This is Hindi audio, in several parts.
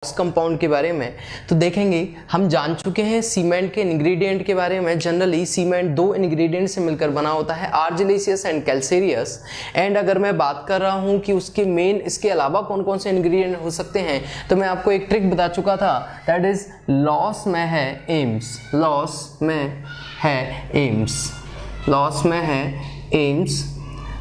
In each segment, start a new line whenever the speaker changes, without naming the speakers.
कंपाउंड के बारे में तो देखेंगे। हम जान चुके हैं सीमेंट के इंग्रेडिएंट के बारे में। जनरली सीमेंट दो इंग्रेडिएंट से मिलकर बना होता है, आर्जिलेसियस एंड कैल्सेरियस। एंड अगर मैं बात कर रहा हूं कि उसके मेन इसके अलावा कौन कौन से इंग्रेडिएंट हो सकते हैं, तो मैं आपको एक ट्रिक बता चुका था, दैट इज लॉस में है एम्स, लॉस में है एम्स, लॉस में है AIIMS.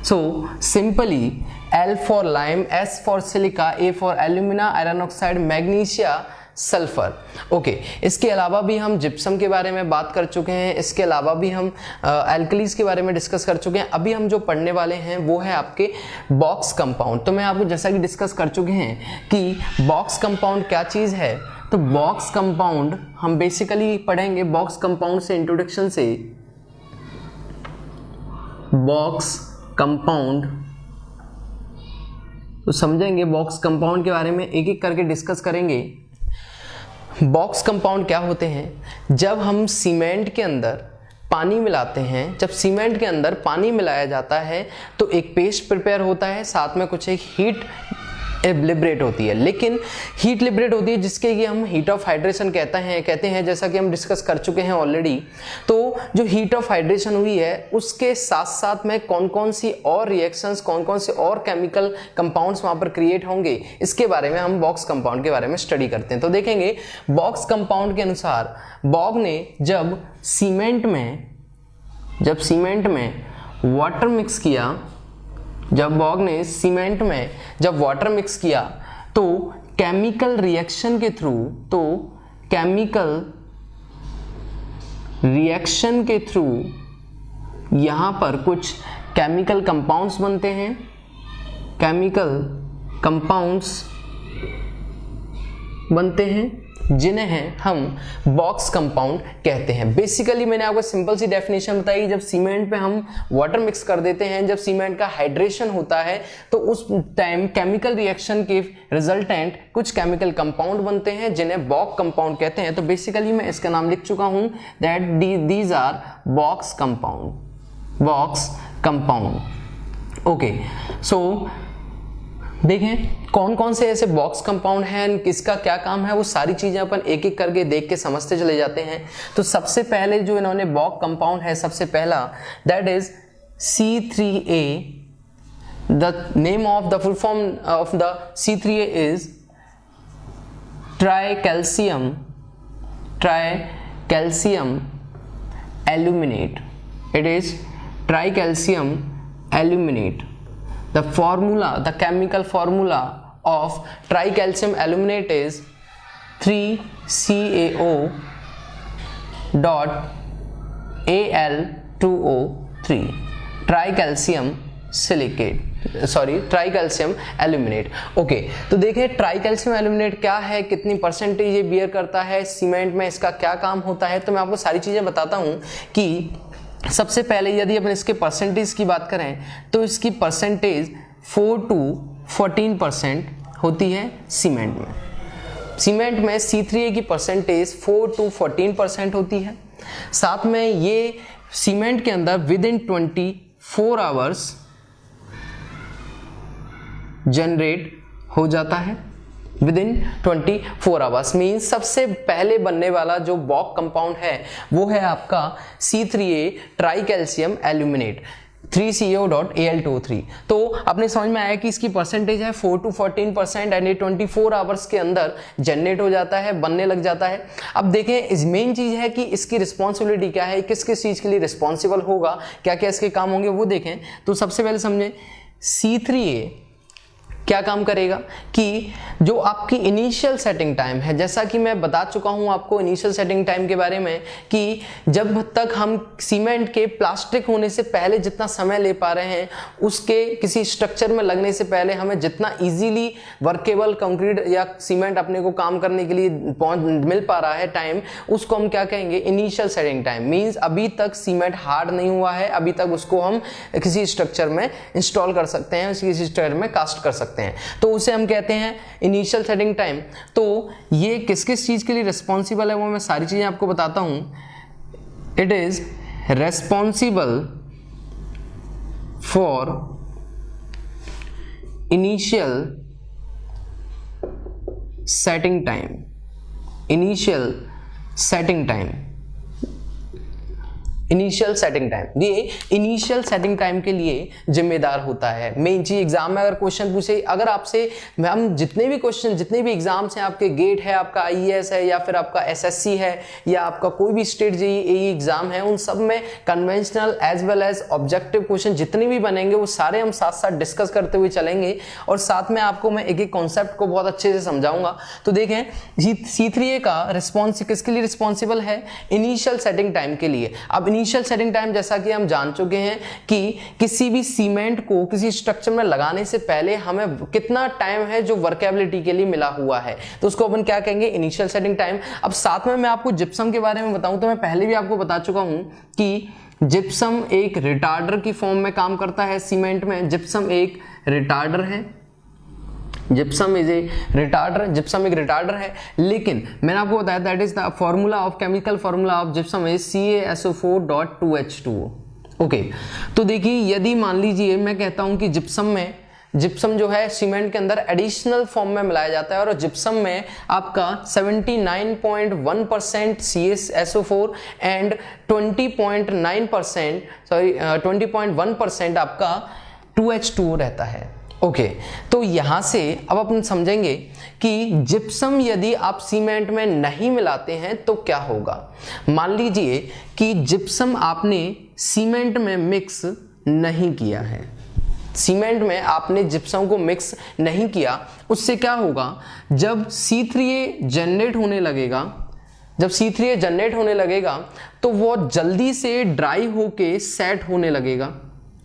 So simply L for lime, S for silica, A for alumina, iron oxide, magnesia, sulphur. Okay, इसके अलावा भी हम जिप्सम के बारे में बात कर चुके हैं, इसके अलावा भी हम एल्कलीज के बारे में डिस्कस कर चुके हैं। अभी हम जो पढ़ने वाले हैं वो है आपके बॉक्स कंपाउंड। तो मैं आपको जैसा कि डिस्कस कर चुके हैं कि बॉक्स कंपाउंड क्या चीज़ है, तो बॉक्स कंपाउंड हम बेसिकली पढ़ेंगे बॉक्स कंपाउंड से इंट्रोडक्शन से। बॉक्स कंपाउंड तो समझेंगे, बॉक्स कंपाउंड के बारे में एक एक करके डिस्कस करेंगे। बॉक्स कंपाउंड क्या होते हैं? जब हम सीमेंट के अंदर पानी मिलाते हैं, जब सीमेंट के अंदर पानी मिलाया जाता है तो एक पेस्ट प्रिपेयर होता है, साथ में कुछ एक हीट लिबरेट होती है। लेकिन हीट लिबरेट होती है जिसके कि हम हीट ऑफ हाइड्रेशन कहते हैं, जैसा कि हम डिस्कस कर चुके हैं ऑलरेडी। तो जो हीट ऑफ हाइड्रेशन हुई है उसके साथ साथ में कौन कौन सी और रिएक्शंस, कौन कौन से और केमिकल कंपाउंड्स वहां पर क्रिएट होंगे, इसके बारे में हम बॉक्स कंपाउंड के बारे में स्टडी करते हैं। तो देखेंगे बॉक्स कंपाउंड के अनुसार बॉग ने जब सीमेंट में वाटर मिक्स किया, जब बॉग ने सीमेंट में जब वाटर मिक्स किया तो केमिकल रिएक्शन के थ्रू यहां पर कुछ केमिकल कंपाउंड्स बनते हैं, केमिकल कंपाउंड्स बनते हैं जिन्हें हम बॉक्स कंपाउंड कहते हैं। बेसिकली मैंने आपको सिंपल सी डेफिनेशन बताई, जब सीमेंट पे हम वाटर मिक्स कर देते हैं, जब सीमेंट का हाइड्रेशन होता है तो उस टाइम केमिकल रिएक्शन के रिजल्टेंट कुछ केमिकल कंपाउंड बनते हैं जिन्हें बॉक्स कंपाउंड कहते हैं। तो बेसिकली मैं इसका नाम लिख चुका हूं, that these are box compound. Okay, so देखें कौन कौन से ऐसे बॉक्स कंपाउंड हैं, किसका क्या काम है, वो सारी चीजें अपन एक एक करके देख के समझते चले जाते हैं। तो सबसे पहले जो इन्होंने बॉक्स कंपाउंड है, सबसे पहला that is C3A। The name of the full form of the C3A is tricalcium aluminate. It is tricalcium aluminate. The chemical formula of tricalcium aluminate is 3CaO dot Al2O3, tricalcium aluminate. Okay, तो देखिए ट्राइकैल्शियम एल्यूमिनेट क्या है, कितनी परसेंटेज ये बियर करता है सीमेंट में, इसका क्या काम होता है। तो मैं आपको सारी चीजें बताता हूं कि सबसे पहले यदि अपन इसके परसेंटेज की बात करें तो इसकी परसेंटेज 4 to 14% होती है सीमेंट में C3A की परसेंटेज 4 to 14% होती है। साथ में ये सीमेंट के अंदर विद इन 24 आवर्स जनरेट हो जाता है, विद इन 24 आवर्स। मीन्स सबसे पहले बनने वाला जो बॉक्स कंपाउंड है वो है आपका C3A ट्राइकैल्शियम एल्यूमिनेट, 3CaO.Al2O3। तो अपने समझ में आया कि इसकी परसेंटेज है 4 to 14% एंड ये 24 आवर्स के अंदर जनरेट हो जाता है, बनने लग जाता है। अब देखें मेन चीज है कि इसकी रिस्पॉन्सिबिलिटी क्या है, किस किस चीज के लिए रिस्पॉन्सिबल होगा, क्या क्या इसके काम होंगे वो देखें। तो सबसे पहले समझें C3A क्या काम करेगा कि जो आपकी इनिशियल सेटिंग टाइम है, जैसा कि मैं बता चुका हूं आपको इनिशियल सेटिंग टाइम के बारे में, कि जब तक हम सीमेंट के प्लास्टिक होने से पहले जितना समय ले पा रहे हैं, उसके किसी स्ट्रक्चर में लगने से पहले हमें जितना इजीली वर्केबल कंक्रीट या सीमेंट अपने को काम करने के लिए मिल पा रहा है टाइम, उसको हम क्या कहेंगे, इनिशियल सेटिंग टाइम। मीन्स अभी तक सीमेंट हार्ड नहीं हुआ है, अभी तक उसको हम किसी स्ट्रक्चर में इंस्टॉल कर सकते हैं, किसी स्ट्रक्चर में कास्ट कर सकते हैं, तो उसे हम कहते हैं इनिशियल सेटिंग टाइम। तो ये किस किस चीज के लिए रिस्पॉन्सिबल है वो मैं सारी चीजें आपको बताता हूं। It is responsible for initial setting time, initial setting time, initial setting time, ये इनिशियल सेटिंग टाइम के लिए जिम्मेदार होता है। मेन चीज एग्जाम में अगर क्वेश्चन पूछे, अगर आपसे हम जितने भी क्वेश्चन, जितने भी एग्जाम्स हैं, आपके गेट है, आपका आईएएस है, या फिर आपका एसएससी है, या आपका कोई भी स्टेट जेईई एग्जाम है, उन सब में conventional as well as objective question जितने भी बनेंगे वो सारे हम साथ साथ डिस्कस करते हुए चलेंगे, और साथ में आपको मैं एक एक कॉन्सेप्ट को बहुत अच्छे से समझाऊंगा। तो देखें, C3A का रिस्पॉन्स किसके लिए रिस्पॉन्सिबल है? इनिशियल सेटिंग टाइम के लिए। अब इनिशियल सेटिंग टाइम जैसा कि हम जान चुके हैं कि किसी भी सीमेंट को किसी स्ट्रक्चर में लगाने से पहले हमें कितना टाइम है जो वर्केबिलिटी के लिए मिला हुआ है, तो उसको अपन क्या कहेंगे? Initial setting time. अब साथ में मैं आपको जिप्सम के बारे में बताऊं तो मैं पहले भी आपको बता चुका हूं कि जिप्सम एक रिटार्डर की फॉर्म में काम करता है सीमेंट में। जिप्सम एक रिटार्डर है, gypsum is a retarder, gypsum एक रिटार्डर है। लेकिन मैंने आपको बताया that is the formula of chemical formula of gypsum is CaSO4.2H2O। Okay, तो देखिए, यदि मान लीजिए मैं कहता हूं कि जिप्सम जो है सीमेंट के अंदर एडिशनल फॉर्म में मिलाया जाता है, और जिप्सम में आपका 79.1% CaSO4 एंड 20.1% आपका 2H2O रहता है। ओके, तो यहां से अब अपन समझेंगे कि जिप्सम यदि आप सीमेंट में नहीं मिलाते हैं तो क्या होगा। मान लीजिए कि जिप्सम आपने सीमेंट में मिक्स नहीं किया है, सीमेंट में आपने जिप्सम को मिक्स नहीं किया, उससे क्या होगा? जब C3A जनरेट होने लगेगा, जब C3A जनरेट होने लगेगा तो वो जल्दी से ड्राई होके सेट होने लगेगा,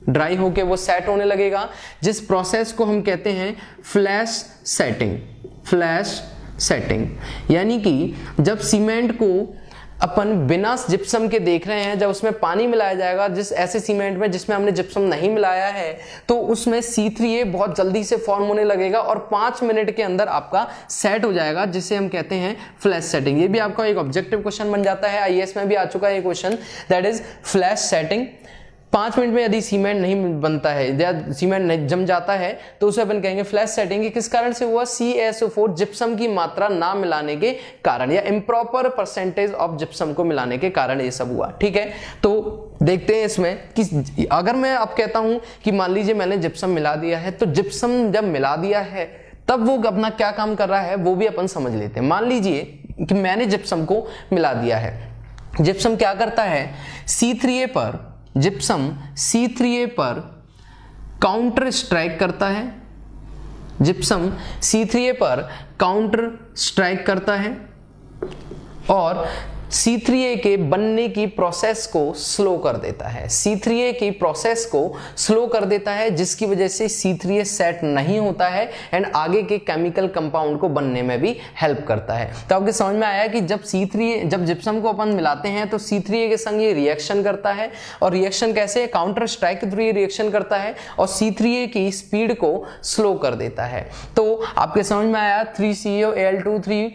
ड्राई होके वो सेट होने लगेगा, जिस प्रोसेस को हम कहते हैं फ्लैश सेटिंग। फ्लैश सेटिंग यानी कि जब सीमेंट को अपन बिना जिप्सम के देख रहे हैं, जब उसमें पानी मिलाया जाएगा, जिस ऐसे सीमेंट में जिसमें हमने जिप्सम नहीं मिलाया है, तो उसमें C3A बहुत जल्दी से फॉर्म होने लगेगा और 5 मिनट के अंदर आपका सेट हो जाएगा, जिसे हम कहते हैं फ्लैश सेटिंग। ये भी आपका एक ऑब्जेक्टिव क्वेश्चन बन जाता है, आईएएस में भी आ चुका है ये question, that is flash setting. 5 minute में यदि सीमेंट नहीं बनता है या सीमेंट नहीं जम जाता है तो उसे अपन कहेंगे फ्लैश सेटिंग। किस कारण से हुआ? CaSO4 जिप्सम की मात्रा ना मिलाने के कारण, या इम्प्रॉपर परसेंटेज ऑफ जिप्सम को मिलाने के कारण ये सब हुआ। ठीक है, तो देखते हैं इसमें कि अगर मैं अब कहता हूं कि मान लीजिए मैंने जिप्सम मिला दिया है, तो जिप्सम जब मिला दिया है तब वो अपना क्या काम कर रहा है वो भी अपन समझ लेते हैं। मान लीजिए कि मैंने जिप्सम को मिला दिया है, जिप्सम क्या करता है? C3A पर जिप्सम C3A पर काउंटर स्ट्राइक करता है, जिप्सम C3A पर काउंटर स्ट्राइक करता है और C3A के बनने की प्रोसेस को स्लो कर देता है, C3A की प्रोसेस को स्लो कर देता है, जिसकी वजह से C3A सेट नहीं होता है एंड आगे के केमिकल कंपाउंड को बनने में भी हेल्प करता है। तो आपके समझ में आया कि जब जिप्सम को अपन मिलाते हैं तो C3A के संग ये रिएक्शन करता है, और रिएक्शन कैसे? काउंटर स्ट्राइक के थ्रू ये रिएक्शन करता है और C3A की स्पीड को स्लो कर देता है। तो आपके समझ में आया 3COAl2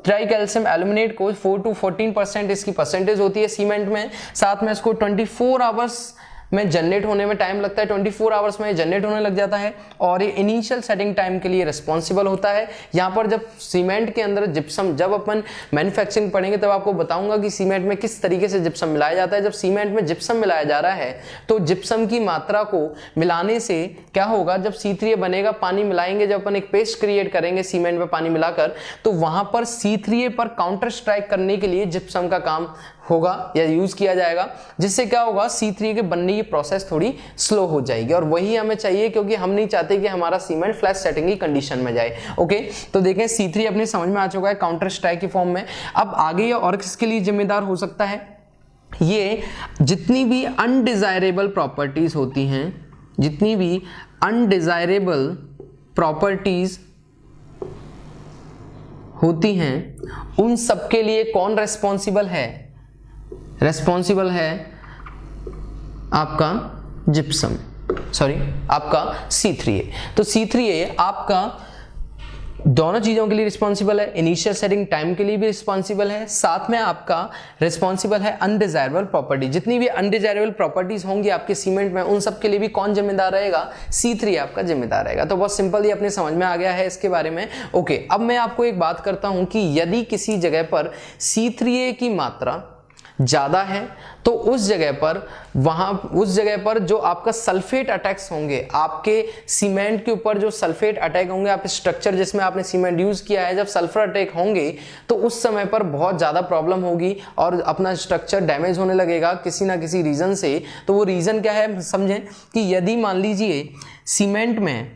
ट्राई कैल्शियम एल्यूमिनेट को 4 to 14% इसकी परसेंटेज होती है सीमेंट में, साथ में इसको 24 आवर्स में जनरेट होने में टाइम लगता है, 24 आवर्स में जनरेट होने लग जाता है, और ये इनिशियल सेटिंग टाइम के लिए रिस्पॉन्सिबल होता है। यहाँ पर जब सीमेंट के अंदर जिप्सम, जब अपन मैन्युफैक्चरिंग पढ़ेंगे तब आपको बताऊंगा कि सीमेंट में किस तरीके से जिप्सम मिलाया जाता है। जब सीमेंट में जिप्सम मिलाया जा रहा है तो जिप्सम की मात्रा को मिलाने से क्या होगा? जब C3A बनेगा, पानी मिलाएंगे, जब अपन एक पेस्ट क्रिएट करेंगे सीमेंट में पानी मिलाकर, तो वहां पर C3A पर काउंटर स्ट्राइक करने के लिए जिप्सम का काम होगा या यूज किया जाएगा, जिससे क्या होगा? C3A के बनने की प्रोसेस थोड़ी स्लो हो जाएगी, और वही हमें चाहिए क्योंकि हम नहीं चाहते कि हमारा सीमेंट फ्लैश सेटिंग की कंडीशन में जाए। ओके, तो देखें C3 अपने समझ में आ चुका है काउंटर स्ट्राइक की फॉर्म में। अब आगे ये और किसके लिए जिम्मेदार हो सकता है? ये जितनी भी अनडिजायरेबल प्रॉपर्टीज होती हैं, जितनी भी अनडिजायरेबल प्रॉपर्टीज होती हैं, उन सबके लिए कौन रेस्पॉन्सिबल है? रेस्पॉन्सिबल है आपका जिप्सम, सॉरी आपका C3A। तो C3A आपका दोनों चीजों के लिए रिस्पॉन्सिबल है, इनिशियल सेटिंग टाइम के लिए भी रिस्पॉन्सिबल है, साथ में आपका रिस्पॉन्सिबल है अनडिजायरेबल प्रॉपर्टी। जितनी भी अनडिजायरेबल प्रॉपर्टीज होंगी आपके सीमेंट में, उन सब के लिए भी कौन जिम्मेदार रहेगा? C3 आपका जिम्मेदार रहेगा। तो बहुत सिंपल, ये अपने समझ में आ गया है इसके बारे में। ओके, अब मैं आपको एक बात करता हूं कि यदि किसी जगह पर C3A की मात्रा ज्यादा है तो उस जगह पर जो आपका सल्फेट अटैक्स होंगे, आपके सीमेंट के ऊपर जो सल्फेट अटैक होंगे, आप स्ट्रक्चर जिसमें आपने सीमेंट यूज किया है, जब सल्फर अटैक होंगे तो उस समय पर बहुत ज्यादा प्रॉब्लम होगी और अपना स्ट्रक्चर डैमेज होने लगेगा किसी ना किसी रीजन से। तो वो रीजन क्या है समझें कि यदि मान लीजिए सीमेंट में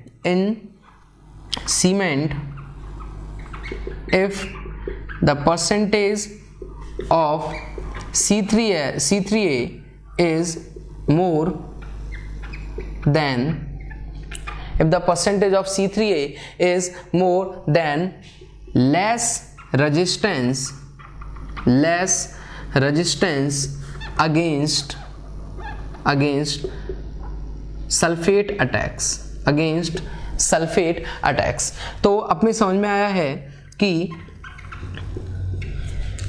if the percentage of C3A is more than, if the percentage of C3A is more than less resistance against sulfate attacks, तो अपने समझ में आया है कि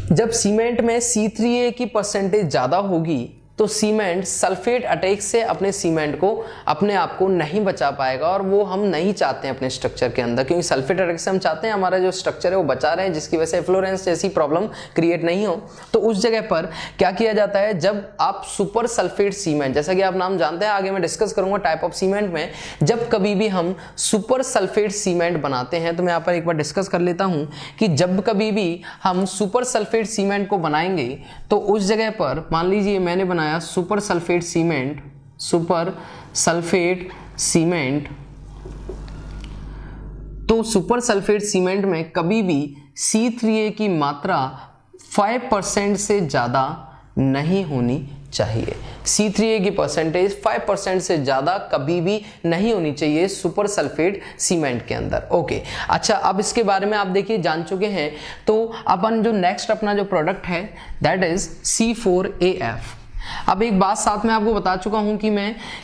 जब सीमेंट में C3A की परसेंटेज ज्यादा होगी तो सीमेंट सल्फेट अटैक से अपने आप को नहीं बचा पाएगा, और वो हम नहीं चाहते हैं अपने स्ट्रक्चर के अंदर, क्योंकि सल्फेट अटैक से हम चाहते हैं हमारा जो स्ट्रक्चर है वो बचा रहे हैं, जिसकी वजह से एफ्लोरेंस जैसी प्रॉब्लम क्रिएट नहीं हो। तो उस जगह पर क्या किया जाता है, जब आप सुपर सल्फेट सीमेंट, जैसा कि आप नाम जानते हैं, आगे मैं डिस्कस करूंगा टाइप ऑफ सीमेंट में, जब कभी भी हम सुपर सल्फेट सीमेंट बनाते हैं, तो मैं यहाँ पर एक बार डिस्कस कर लेता हूं कि जब कभी भी हम सुपर सल्फेट सीमेंट को बनाएंगे तो उस जगह पर मान लीजिए मैंने बनाया सुपर सल्फेट सीमेंट, तो सुपर सल्फेट सीमेंट में कभी भी C3A की मात्रा 5% से ज्यादा नहीं होनी चाहिए। C3A की परसेंटेज 5% से ज्यादा कभी भी नहीं होनी चाहिए सुपर सल्फेट सीमेंट के अंदर। ओके, अच्छा, अब इसके बारे में आप देखिए जान चुके हैं। तो अपन जो नेक्स्ट अपना जो प्रोडक्ट है दैट इज C4AF। अब एक बात साथ में आपको बता चुका हूं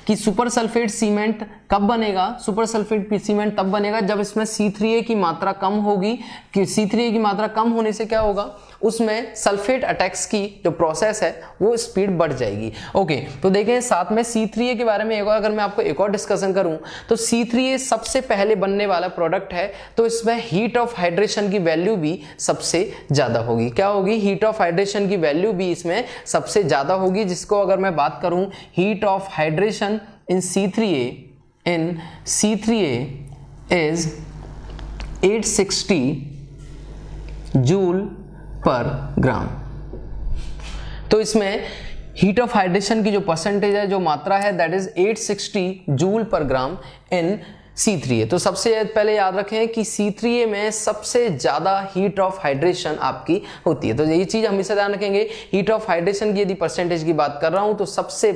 कि सुपर सल्फेट सीमेंट कब बनेगा? सुपर सल्फेट सीमेंट तब बनेगा जब इसमें C3A की मात्रा कम होगी। कि C3A की मात्रा कम होने से क्या होगा, उसमें सल्फेट अटैक्स की जो प्रोसेस है वो स्पीड बढ़ जाएगी। ओके, तो देखें साथ में C3A के बारे में अगर मैं आपको एक और डिस्कशन करूं तो C3A सबसे पहले बनने वाला प्रोडक्ट है, तो इसमें हीट ऑफ हाइड्रेशन की वैल्यू भी सबसे ज्यादा होगी। क्या होगी? हीट ऑफ हाइड्रेशन की वैल्यू भी इसमें सबसे ज्यादा होगी, जिसको अगर मैं बात करूं heat of hydration in C3A is 860 joule per gram. तो इसमें हीट ऑफ हाइड्रेशन की जो परसेंटेज है, जो मात्रा है, that is 860 joule per gram in C3A। तो सबसे पहले याद रखें कि C3A में सबसे ज्यादा हीट ऑफ हाइड्रेशन आपकी होती है। तो यही चीज हमेशा ध्यान रखेंगे, हीट ऑफ हाइड्रेशन की यदि परसेंटेज की बात कर रहा हूं तो सबसे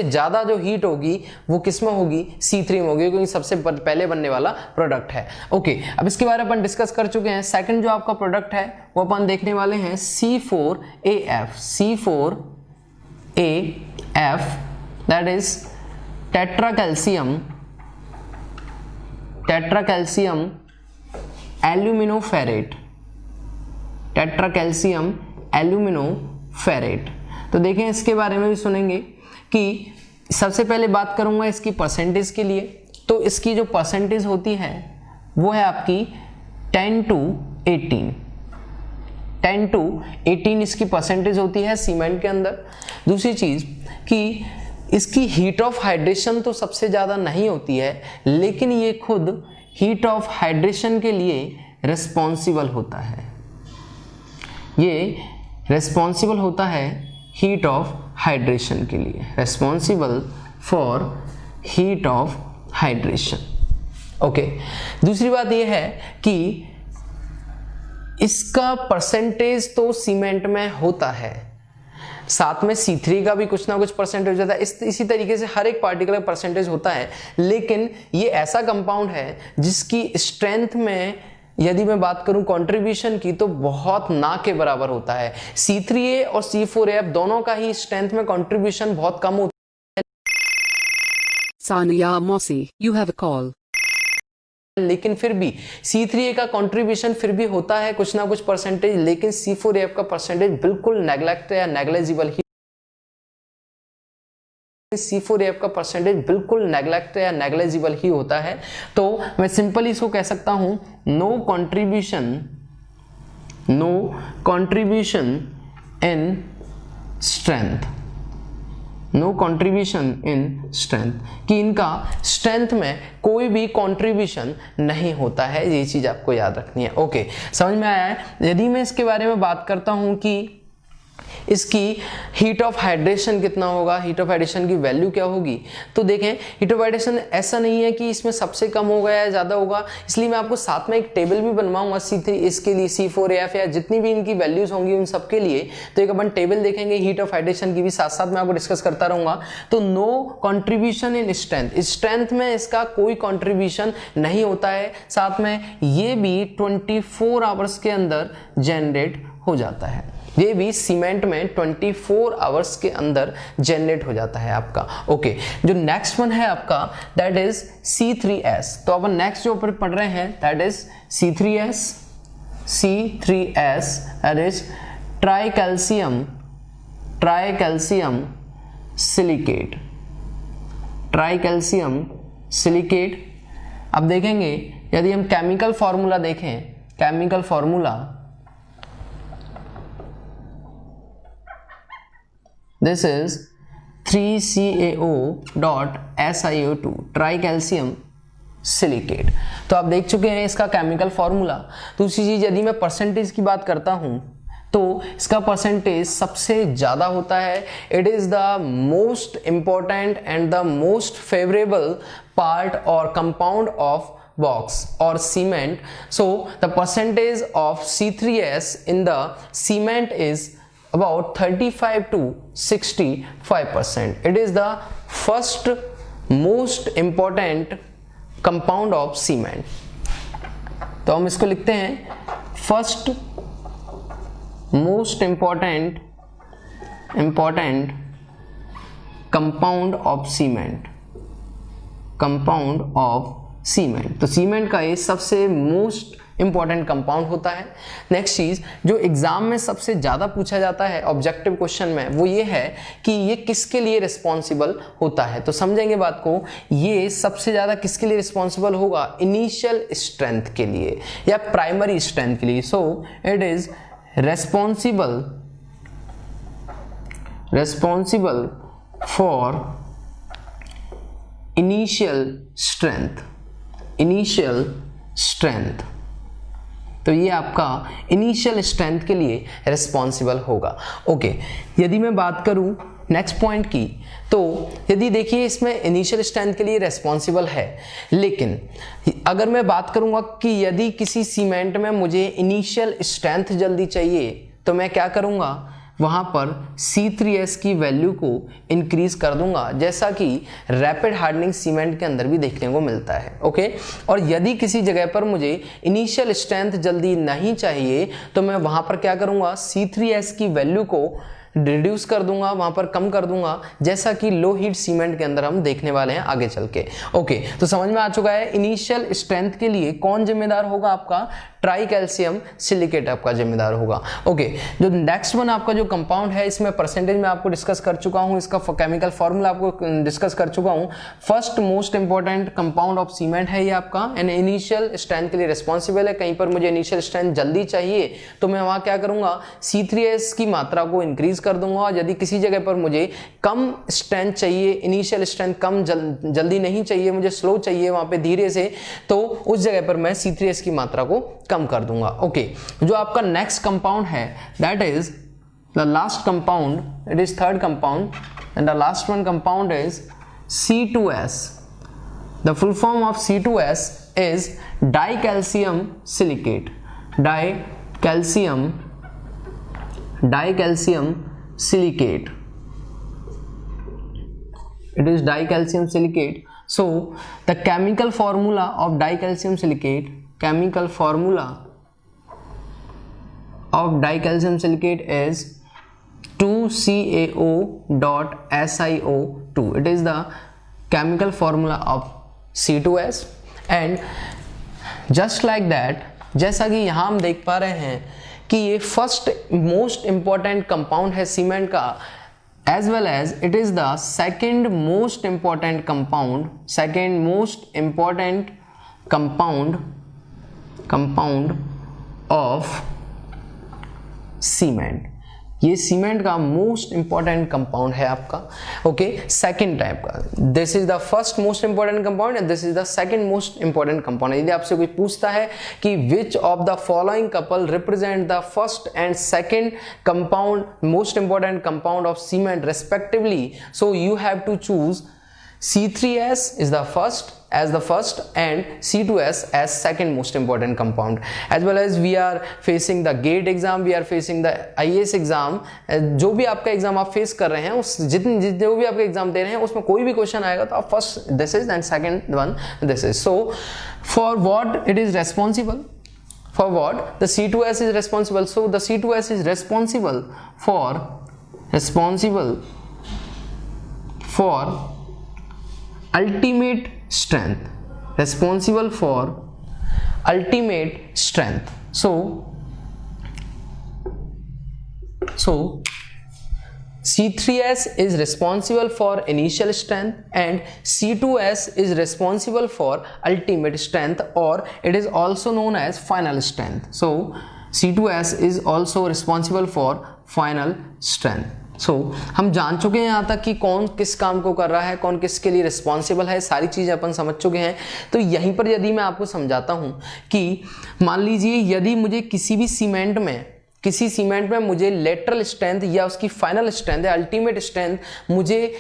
ज्यादा जो हीट होगी वो किसमें होगी? C3 में होगी, क्योंकि सबसे पहले बनने वाला प्रोडक्ट है। ओके, अब इसके बारे में अपन डिस्कस कर चुके हैं। सेकंड जो आपका प्रोडक्ट है वो अपन देखने वाले हैं C4AF। C4AF that is टेट्राकैल्शियम एल्यूमिनोफेरेट। तो देखें इसके बारे में भी सुनेंगे कि सबसे पहले बात करूंगा इसकी परसेंटेज के लिए। तो इसकी जो परसेंटेज होती है वो है आपकी 10 to 18 इसकी परसेंटेज होती है सीमेंट के अंदर। दूसरी चीज कि इसकी हीट ऑफ हाइड्रेशन तो सबसे ज्यादा नहीं होती है, लेकिन ये खुद हीट ऑफ हाइड्रेशन के लिए रिस्पॉन्सिबल होता है। ये रिस्पॉन्सिबल होता है हीट ऑफ हाइड्रेशन के लिए, responsible for heat of hydration. Okay, दूसरी बात ये है कि इसका परसेंटेज तो सीमेंट में होता है, साथ में C3 का भी कुछ ना कुछ परसेंटेज हो जाता है। इसी तरीके से हर एक पार्टिकुलर परसेंटेज होता है, लेकिन ये ऐसा कंपाउंड है जिसकी स्ट्रेंथ में यदि मैं बात करूं कंट्रीब्यूशन की तो बहुत ना के बराबर होता है। C3A और C4AF दोनों का ही स्ट्रेंथ में कंट्रीब्यूशन बहुत कम होता है।
Sania Mossi, you have a call.
लेकिन फिर भी C3A का कंट्रीब्यूशन फिर भी होता है कुछ ना कुछ परसेंटेज, लेकिन C4AF का परसेंटेज बिल्कुल नेग्लेक्ट या नेग्लेजिबल ही, C4AF का परसेंटेज बिल्कुल नेग्लेक्ट या नेग्लेजिबल ही होता है। तो मैं सिंपली इसको कह सकता हूं no contribution in strength, no contribution in strength, कि इनका स्ट्रेंथ में कोई भी कंट्रीब्यूशन नहीं होता है, ये चीज आपको याद रखनी है। ओके, समझ में आया है। यदि मैं इसके बारे में बात करता हूं कि इसकी हीट ऑफ हाइड्रेशन कितना होगा, हीट ऑफ हाइड्रेशन की वैल्यू क्या होगी, तो देखें हीट ऑफ हाइड्रेशन ऐसा नहीं है कि इसमें सबसे कम होगा या ज्यादा होगा, इसलिए मैं आपको साथ में एक टेबल भी बनवाऊंगा C3 इसके लिए, C4AF या जितनी भी इनकी वैल्यूज होंगी उन सबके लिए, तो एक अपन टेबल देखेंगे हीट ऑफ हाइड्रेशन की भी, साथ साथ मैं आपको डिस्कस करता रहूंगा। तो no contribution in strength, strength में इसका कोई कंट्रीब्यूशन नहीं होता है, साथ में ये भी 24 आवर्स के अंदर जनरेट हो जाता है, ये भी सीमेंट में 24 आवर्स के अंदर जनरेट हो जाता है आपका। ओके, जो नेक्स्ट वन है आपका दैट इज C3S। तो अपन नेक्स्ट जो ऊपर पढ़ रहे हैं that is C3S that is tricalcium silicate. अब देखेंगे यदि हम केमिकल फॉर्मूला देखें, chemical formula this is 3CaO.SiO2 tricalcium silicate. तो आप देख चुके हैं इसका केमिकल फॉर्मूला। दूसरी चीज यदि मैं परसेंटेज की बात करता हूं तो इसका परसेंटेज सबसे ज्यादा होता है, it is the most important and the most favourable part और compound of box or cement. So the percentage of C3S in the cement is about 35 to 65%. It is the first most important compound of cement. तो हम इसको लिखते हैं first most important compound of cement, तो सीमेंट का ये सबसे मोस्ट इंपॉर्टेंट कंपाउंड होता है। नेक्स्ट चीज जो एग्जाम में सबसे ज्यादा पूछा जाता है ऑब्जेक्टिव क्वेश्चन में वो ये है कि ये किसके लिए रिस्पॉन्सिबल होता है, तो समझेंगे बात को, ये सबसे ज्यादा किसके लिए रिस्पॉन्सिबल होगा, इनिशियल स्ट्रेंथ के लिए या प्राइमरी स्ट्रेंथ के लिए। सो it is responsible for initial strength, तो ये आपका इनिशियल स्ट्रेंथ के लिए रिस्पॉन्सिबल होगा। ओके, यदि मैं बात करूं नेक्स्ट पॉइंट की, तो यदि देखिए इसमें इनिशियल स्ट्रेंथ के लिए रिस्पॉन्सिबल है, लेकिन अगर मैं बात करूंगा कि यदि किसी सीमेंट में मुझे इनिशियल स्ट्रेंथ जल्दी चाहिए तो मैं क्या करूंगा, वहां पर C3S की वैल्यू को इंक्रीज कर दूंगा, जैसा कि रैपिड हार्डनिंग सीमेंट के अंदर भी देखने को मिलता है। ओके, और यदि किसी जगह पर मुझे इनिशियल स्ट्रेंथ जल्दी नहीं चाहिए तो मैं वहां पर क्या करूंगा, C3S की वैल्यू को रिड्यूस कर दूंगा, वहां पर कम कर दूंगा, जैसा कि लो हीट सीमेंट के अंदर हम देखने वाले हैं आगे चल के। ओके, तो समझ में आ चुका है इनिशियल स्ट्रेंथ के लिए कौन जिम्मेदार होगा, आपका ट्राइकैल्शियम सिलिकेट आपका जिम्मेदार होगा। ओके, जो नेक्स्ट वन आपका जो कंपाउंड है, इसमें परसेंटेज में आपको डिस्कस कर चुका हूं, इसका केमिकल फॉर्मूला आपको डिस्कस कर चुका हूं। First most important compound of cement है ये आपका, एंड इनिशियल स्ट्रेंथ के लिए रिस्पॉन्सिबल है। कहीं पर मुझे इनिशियल स्ट्रेंथ जल्दी चाहिए तो मैं वहां क्या करूंगा, C3S की मात्रा को इंक्रीज कर दूंगा। यदि किसी जगह पर मुझे कम स्ट्रेंथ चाहिए, इनिशियल स्ट्रेंथ कम जल्दी नहीं चाहिए, मुझे स्लो चाहिए वहां पे धीरे से, तो उस जगह पर मैं C3S की मात्रा को कम कर दूंगा। ओके, जो आपका नेक्स्ट कंपाउंड है that is the last compound, it is third compound and the last one compound is C2S। The full form of C2S is dicalcium silicate, dicalcium silicate, it is dicalcium silicate. So the chemical formula of dicalcium silicate, is 2CaO.SiO2. It is the chemical formula of C2S, and just like that, जैसा कि यहाँ हम देख पा रहे हैं कि ये फर्स्ट मोस्ट इंपॉर्टेंट कंपाउंड है सीमेंट का, as well as it is the second most important compound of cement। ये सीमेंट का मोस्ट इंपॉर्टेंट कंपाउंड है आपका, ओके, सेकंड टाइप का। This is the first most important compound and this is the second most important compound. यदि आपसे कोई पूछता है कि which of the following couple represent the first and second compound most important compound of cement respectively, so you have to choose C3S is the first and C2S as second most important compound। as well as we are facing the GATE exam, we are facing the IAS exam। जो भी आपका एग्जाम आप फेस कर रहे हैं, उस जितने जो भी आपके एग्जाम दे रहे हैं, उसमें कोई भी क्वेश्चन आएगा तो आप first this is and second one this is. So for what it is responsible, for what the C2S is responsible, so the C2S is responsible for ultimate strength, responsible for ultimate strength। so C3S is responsible for initial strength and C2S is responsible for ultimate strength, or it is also known as final strength। so C2S is also responsible for final strength। हम जान चुके हैं यहाँ तक कि कौन किस काम को कर रहा है, कौन किसके लिए रिस्पॉन्सिबल है, सारी चीज़ें अपन समझ चुके हैं। तो यहीं पर यदि मैं आपको समझाता हूँ कि मान लीजिए यदि मुझे किसी सीमेंट में मुझे लेटरल स्ट्रेंथ या उसकी फाइनल स्ट्रेंथ या अल्टीमेट स्ट्रेंथ मुझे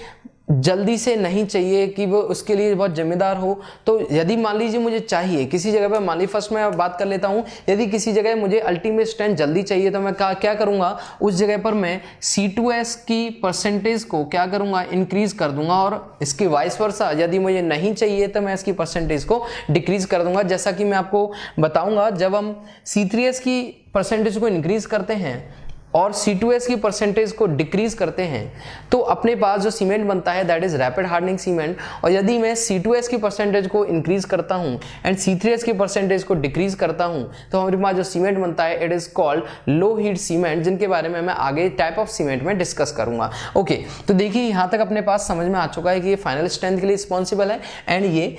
जल्दी से नहीं चाहिए कि वो उसके लिए बहुत जिम्मेदार हो, तो यदि मान लीजिए मुझे चाहिए किसी जगह पर, मान लीजिए फर्स्ट मैं बात कर लेता हूँ, यदि किसी जगह मुझे अल्टीमेट स्ट्रेंथ जल्दी चाहिए तो मैं क्या करूँगा, उस जगह पर मैं C2S की परसेंटेज को क्या करूँगा, इंक्रीज कर दूंगा, और इसकी वाइस वर्सा यदि मुझे नहीं चाहिए तो मैं इसकी परसेंटेज को डिक्रीज कर दूंगा। जैसा कि मैं आपको बताऊंगा, जब हम C3S की परसेंटेज को इंक्रीज करते हैं और C2S की परसेंटेज को डिक्रीज करते हैं तो अपने पास जो सीमेंट बनता है that is rapid hardening cement. और यदि मैं C2S की परसेंटेज को इंक्रीज करता हूं एंड C3S की परसेंटेज को डिक्रीज करता हूं तो हमारे पास जो सीमेंट बनता है it is called low heat cement, जिनके बारे में मैं आगे टाइप ऑफ सीमेंट में डिस्कस करूंगा। ओके, तो देखिए यहां तक अपने पास समझ में आ चुका है कि ये फाइनल स्ट्रेंथ के लिए रिस्पॉन्सिबल है एंड ये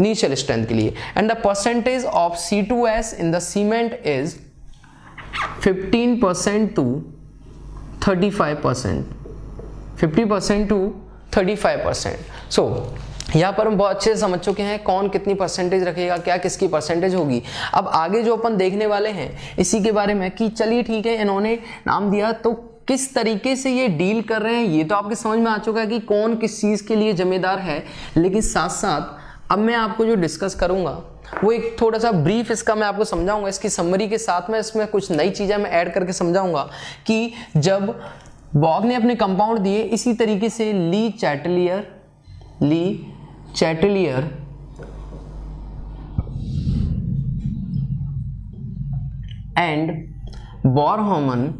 इनिशियल स्ट्रेंथ के लिए। And the percentage of C2S in the cement is 15% to 35%, 50% to 35%। सो यहाँ पर हम बहुत अच्छे से समझ चुके हैं कौन कितनी परसेंटेज रखेगा, क्या किसकी परसेंटेज होगी। अब आगे जो अपन देखने वाले हैं इसी के बारे में कि चलिए ठीक है, इन्होंने नाम दिया तो किस तरीके से ये डील कर रहे हैं ये तो आपके समझ में आ चुका है कि कौन किस चीज़ के लिए जिम्मेदार है। लेकिन साथ साथ अब मैं आपको जो डिस्कस करूंगा वो एक थोड़ा सा ब्रीफ इसका मैं आपको समझाऊंगा, इसकी समरी के साथ में इसमें कुछ नई चीज़ें मैं ऐड करके समझाऊंगा कि जब बॉग ने अपने कंपाउंड दिए इसी तरीके से ली चैटलियर एंड बॉरहोमन,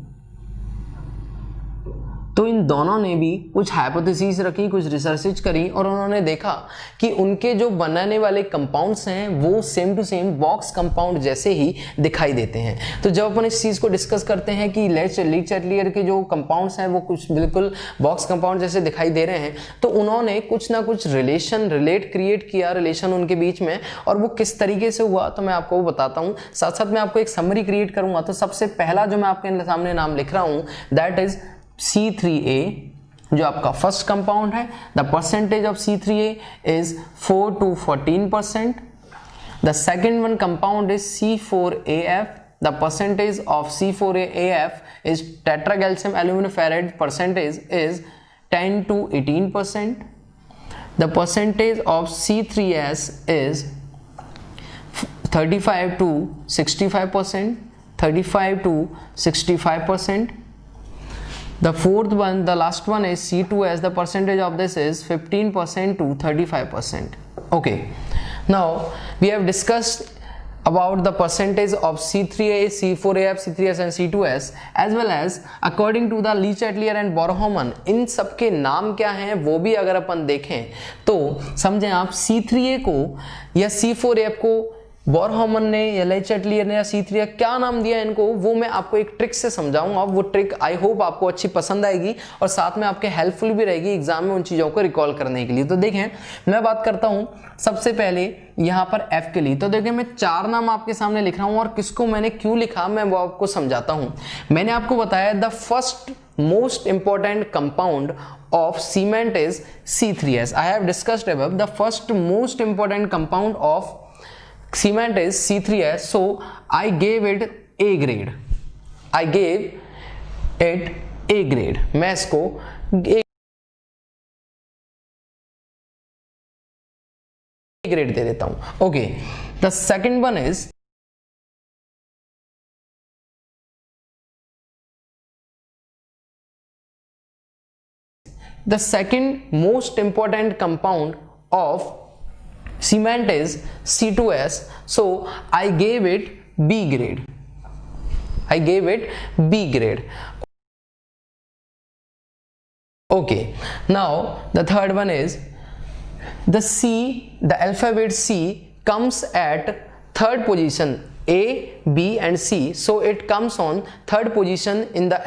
तो इन दोनों ने भी कुछ हाइपोथेसिस रखी, कुछ रिसर्चेज करी और उन्होंने देखा कि उनके जो बनाने वाले कंपाउंड्स हैं वो same to same Bogue's compound जैसे ही दिखाई देते हैं। तो जब अपन इस चीज़ को डिस्कस करते हैं कि ली चैटलियर के जो कंपाउंड्स हैं वो कुछ बिल्कुल बॉक्स कंपाउंड जैसे दिखाई दे रहे हैं, तो उन्होंने कुछ ना कुछ क्रिएट किया रिलेशन उनके बीच में, और वो किस तरीके से हुआ तो मैं आपको वो बताता हूँ। साथ साथ मैं आपको एक समरी क्रिएट करूँगा। तो सबसे पहला जो मैं आपके सामने नाम लिख रहा हूँ दैट इज C3A, जो आपका फर्स्ट कंपाउंड है। The percentage of C3A is 4 to 14%। The second one compound is C4AF। The percentage of C4AF is tetracalcium aluminoferrite, percentage is 10 to 18%। The percentage of C3S is 35 to 65%, 35 to 65%. The fourth one, the last one is C2S. The percentage of this is 15% to 35%. Okay. Now we have discussed about the percentage of C3A, C4AF, C3S and C2S as well as according to the Lee Chatelier and बॉरहोमन। इन सब के नाम क्या हैं वो भी अगर अपन देखें तो समझें आप C3A को या C4AF को बोरहॉमन ने या लेचेटलियर ने या C3 क्या नाम दिया इनको, वो मैं आपको एक ट्रिक से समझाऊंगा। वो ट्रिक आई होप आपको अच्छी पसंद आएगी और साथ में आपके हेल्पफुल भी रहेगी एग्जाम में उन चीज़ों को रिकॉल करने के लिए। तो देखें, मैं बात करता हूँ सबसे पहले यहाँ पर F के लिए। तो देखें, मैं 4 नाम आपके सामने लिख रहा हूँ और किसको मैंने क्यों लिखा मैं वो आपको समझाता हूँ। मैंने आपको बताया the first most important compound of cement is C3S. I have discussed above the first most important compound of cement is C3S, so I gave it A grade. I gave it A grade. मैं इसको A grade दे देता हूँ। Okay, the second one is the second most important compound of cement is C2S, so I gave it B grade. I gave it B grade. Okay, now the third one is the C, the alphabet C comes at third position, A, B and C, so it comes on third position in the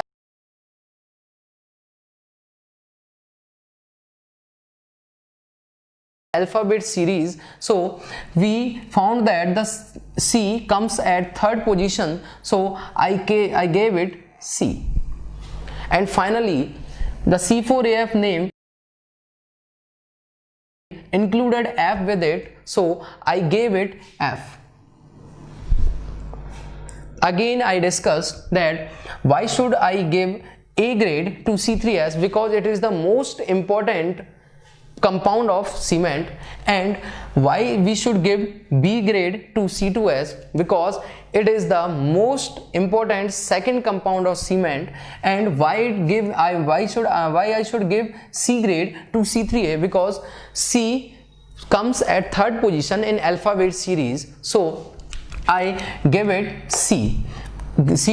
alphabet series. So we found that the C comes at third position, so I gave it C. And finally the C4AF name included F with it, so I gave it F. Again I discussed that why should I give A grade to C3S, because it is the most important compound of cement, and why we should give B grade to C2S, because it is the most important second compound of cement, and why I should give C grade to C3A, because C comes at third position in alphabet series, so I give it C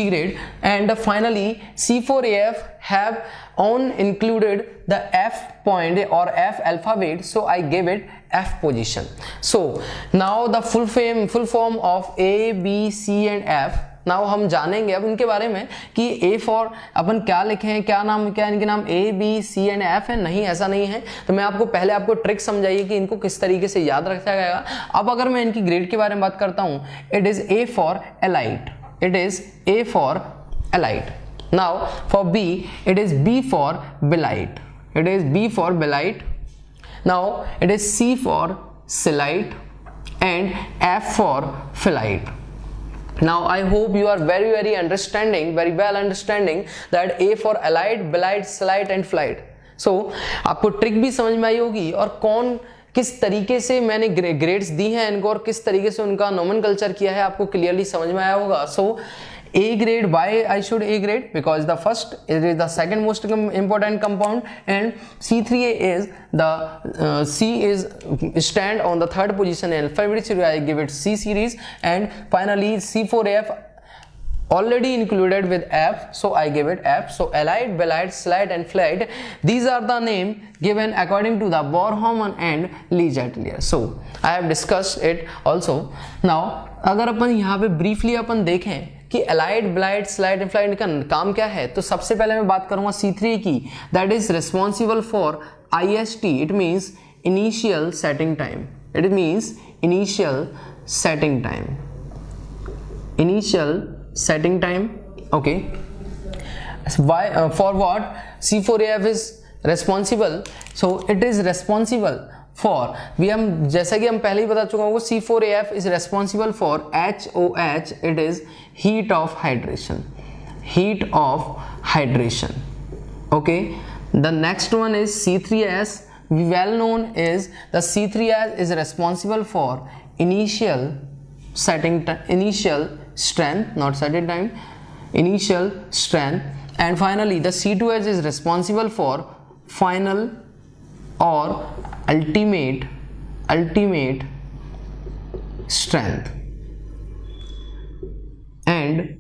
grade. And finally C4AF have on included the F point or F alphabet, so I gave it F position. So now the full form of A, B, C and F. Now हम जानेंगे अब इनके बारे में कि A फॉर अपन क्या लिखे हैं, क्या नाम, क्या इनके नाम A, B, C and F है। नहीं, ऐसा नहीं है। तो मैं आपको पहले आपको ट्रिक समझाइए कि इनको किस तरीके से याद रखा जाएगा। अब अगर मैं इनकी ग्रेड के बारे में बात करता हूँ, it is A for alite, it is A for alite. Now for B, it is B for belite, it is B for belite. Now it is C for silite and F for phyllite. Now I hope you are very well understanding that A for alite, belite, silite and phyllite. So आपको ट्रिक भी समझ में आई होगी और कौन किस तरीके से मैंने ग्रेड्स दी हैं इनको और किस तरीके से उनका नोमेनकल्चर किया है आपको क्लियरली समझ में आया होगा। सो A grade, why I should A grade? Because the first, it is the second most important compound, and C3A is the C is stand on the third position in alphabet series. I give it C series, and finally C4F already included with F, so I give it F. So alite, belite, silite and phyllite, these are the name given according to the Bohr-Hammond and Leigh-Letellier. So I have discussed it also. Now अगर अपन यहाँ पे briefly अपन देखें कि alite, belite, silite and phyllite का काम क्या है, तो सबसे पहले मैं बात करूँगा C3 की, that is responsible for IST. It means initial setting time. It means initial setting time. Initial setting time. Okay. Why for what C4AF is responsible? So it is responsible for, we हम जैसा कि हम पहले ही बता चुका हूँ, C4AF is responsible for HOH. It is heat of hydration. Heat of hydration. Okay. The next one is C3S. Well known is the C3S is responsible for initial setting time, initial strength, not setting time, initial strength. And finally the C2S is responsible for final or ultimate strength. And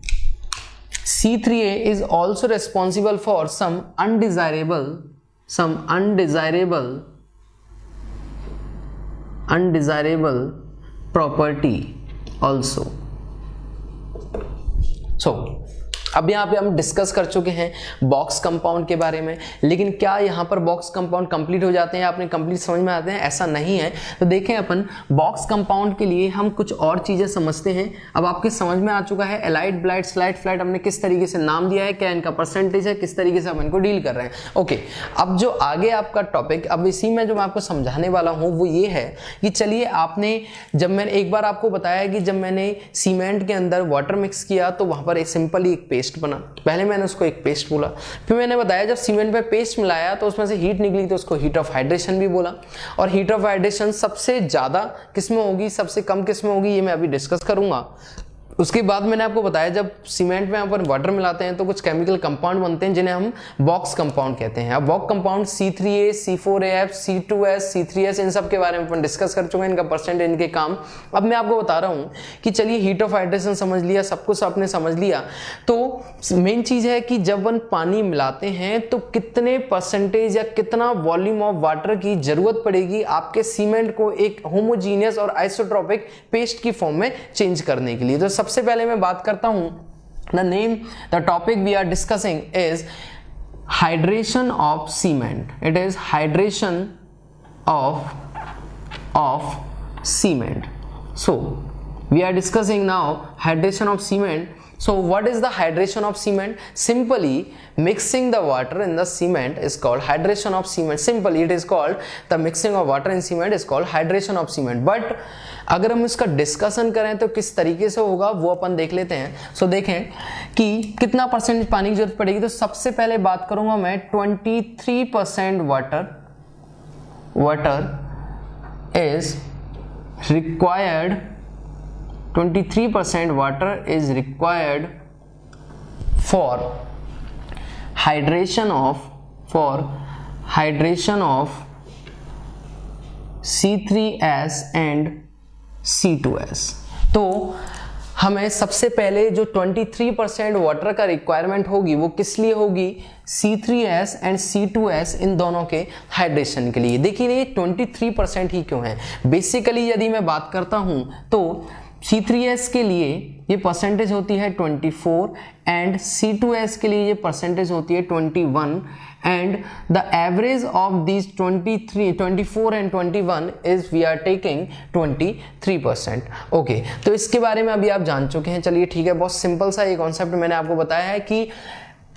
C3A is also responsible for some undesirable property. also. So अब यहाँ पे हम डिस्कस कर चुके हैं बॉक्स कंपाउंड के बारे में, लेकिन क्या यहाँ पर बॉक्स कंपाउंड कंप्लीट हो जाते हैं या आपने कंप्लीट समझ में आते हैं? ऐसा नहीं है। तो देखें अपन बॉक्स कंपाउंड के लिए हम कुछ और चीजें समझते हैं। अब आपके समझ में आ चुका है एलाइड, ब्लाइट, स्लाइड, फ्लाइट हमने किस तरीके से नाम दिया है, क्या इनका परसेंटेज है, किस तरीके से हम इनको डील कर रहे हैं। ओके, अब जो आगे आपका टॉपिक, अब इसी में जो मैं आपको समझाने वाला हूँ वो ये है कि चलिए आपने, जब मैंने एक बार आपको बताया कि जब मैंने सीमेंट के अंदर वाटर मिक्स किया तो वहां पर सिंपली एक पेस्ट बना। पहले मैंने उसको एक पेस्ट बोला, फिर मैंने बताया जब सीमेंट पे पेस्ट मिलाया तो उसमें से हीट निकली तो उसको हीट ऑफ हाइड्रेशन भी बोला। और हीट ऑफ हाइड्रेशन सबसे ज्यादा किसमें होगी, सबसे कम किसमें होगी, ये मैं अभी डिस्कस करूंगा। उसके बाद मैंने आपको बताया जब सीमेंट में अपन वाटर मिलाते हैं तो कुछ केमिकल कंपाउंड बनते हैं जिन्हें हम बॉक्स कंपाउंड कहते हैं। अब box compound C3A, C4AF, C2S, C3S इन सब के बारे में अपन डिस्कस कर चुके हैं, इनका परसेंटेज, इनके काम। अब मैं आपको बता रहा हूं कि चलिए हीट ऑफ हाइड्रेशन समझ लिया, सब कुछ आपने समझ लिया, तो मेन चीज है कि जब अपन पानी मिलाते हैं तो कितने परसेंटेज या कितना वॉल्यूम ऑफ वाटर की जरूरत पड़ेगी आपके सीमेंट को एक होमोजीनियस और आइसोट्रोपिक पेस्ट की फॉर्म में चेंज करने के लिए। तो सबसे पहले मैं बात करता हूं, the topic we are discussing is hydration of cement. It is hydration of cement. So we are discussing now hydration of cement. So what is the hydration of cement? Simply mixing the water in the cement is called hydration of cement. Simply it is called, the mixing of water in cement is called hydration of cement. But अगर हम इसका डिस्कशन करें तो किस तरीके से होगा वो अपन देख लेते हैं। सो देखें कि कितना परसेंटेज पानी की जरूरत पड़ेगी। तो सबसे पहले बात करूंगा मैं 23% water is required, 23% water is required for hydration of C3S and C2S। तो हमें सबसे पहले जो 23% वाटर का रिक्वायरमेंट होगी वो किस लिए होगी, C3S एंड C2S इन दोनों के हाइड्रेशन के लिए। देखिए ये 23% ही क्यों है, बेसिकली यदि मैं बात करता हूं तो C3S के लिए ये परसेंटेज होती है 24 एंड C2S के लिए ये परसेंटेज होती है 21 and the average of this 24 and 21 is we are taking 23%। Okay, तो इसके बारे में अभी आप जान चुके हैं। चलिए ठीक है, बहुत सिंपल सा ये कॉन्सेप्ट मैंने आपको बताया है कि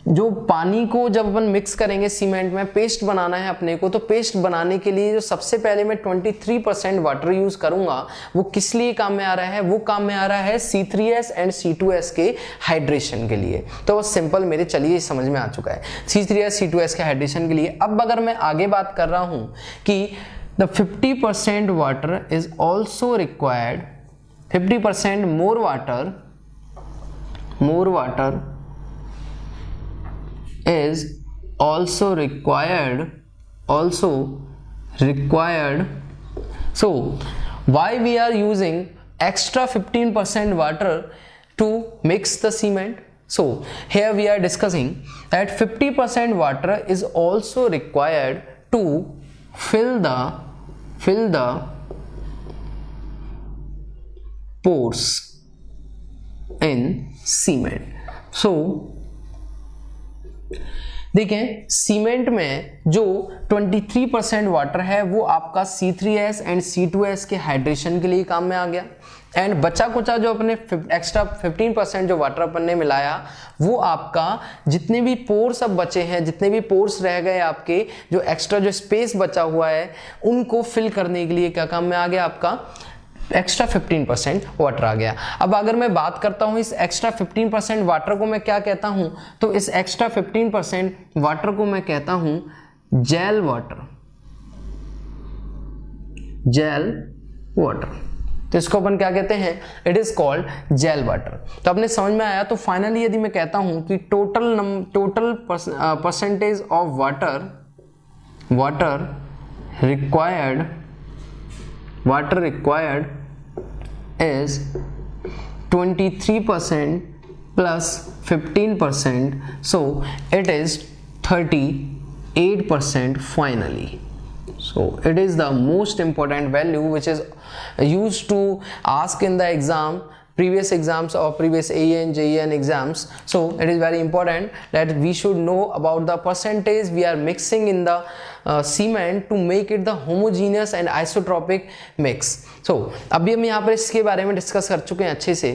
जो पानी को जब अपन मिक्स करेंगे सीमेंट में, पेस्ट बनाना है अपने को, तो पेस्ट बनाने के लिए जो सबसे पहले मैं 23% वाटर यूज करूंगा वो किस लिए काम में आ रहा है, वो काम में आ रहा है C3S एंड C2S के हाइड्रेशन के लिए। तो वो सिंपल मेरे, चलिए समझ में आ चुका है, C3S C2S के हाइड्रेशन के लिए। अब अगर मैं आगे बात कर रहा हूं कि the 50% water is also required, 50% more water is also required. So why we are using extra 15% water to mix the cement? So here we are discussing that 50% water is also required to fill the pores in cement. So देखें सीमेंट में जो 23% वाटर है वो आपका C3S एंड C2S के हाइड्रेशन के लिए काम में आ गया, एंड बचा कुचा जो अपने एक्स्ट्रा 15% जो वाटर अपन ने मिलाया वो आपका जितने भी पोर्स अब बचे हैं, जितने भी पोर्स रह गए आपके, जो एक्स्ट्रा जो स्पेस बचा हुआ है उनको फिल करने के लिए क्या काम में आ गया, आपका एक्स्ट्रा 15% वाटर आ गया। अब अगर मैं बात करता हूं इस एक्स्ट्रा 15% वाटर को मैं क्या कहता हूं, तो इस एक्स्ट्रा 15% वाटर को मैं कहता हूं जेल वाटर। तो इसको अपन क्या कहते हैं, it is called gel water. तो अपने समझ में आया। तो फाइनली यदि मैं कहता हूं कि total percentage of water required is 23% plus 15%, so it is 38% finally. So it is the most important value which is used to ask in the exam, previous exams or previous AEN, JEN exams. So it is very important that we should know about the percentage we are mixing in the cement to make it the homogeneous and isotropic mix. So अभी हम यहाँ पर इसके बारे में डिस्कस कर चुके हैं अच्छे से.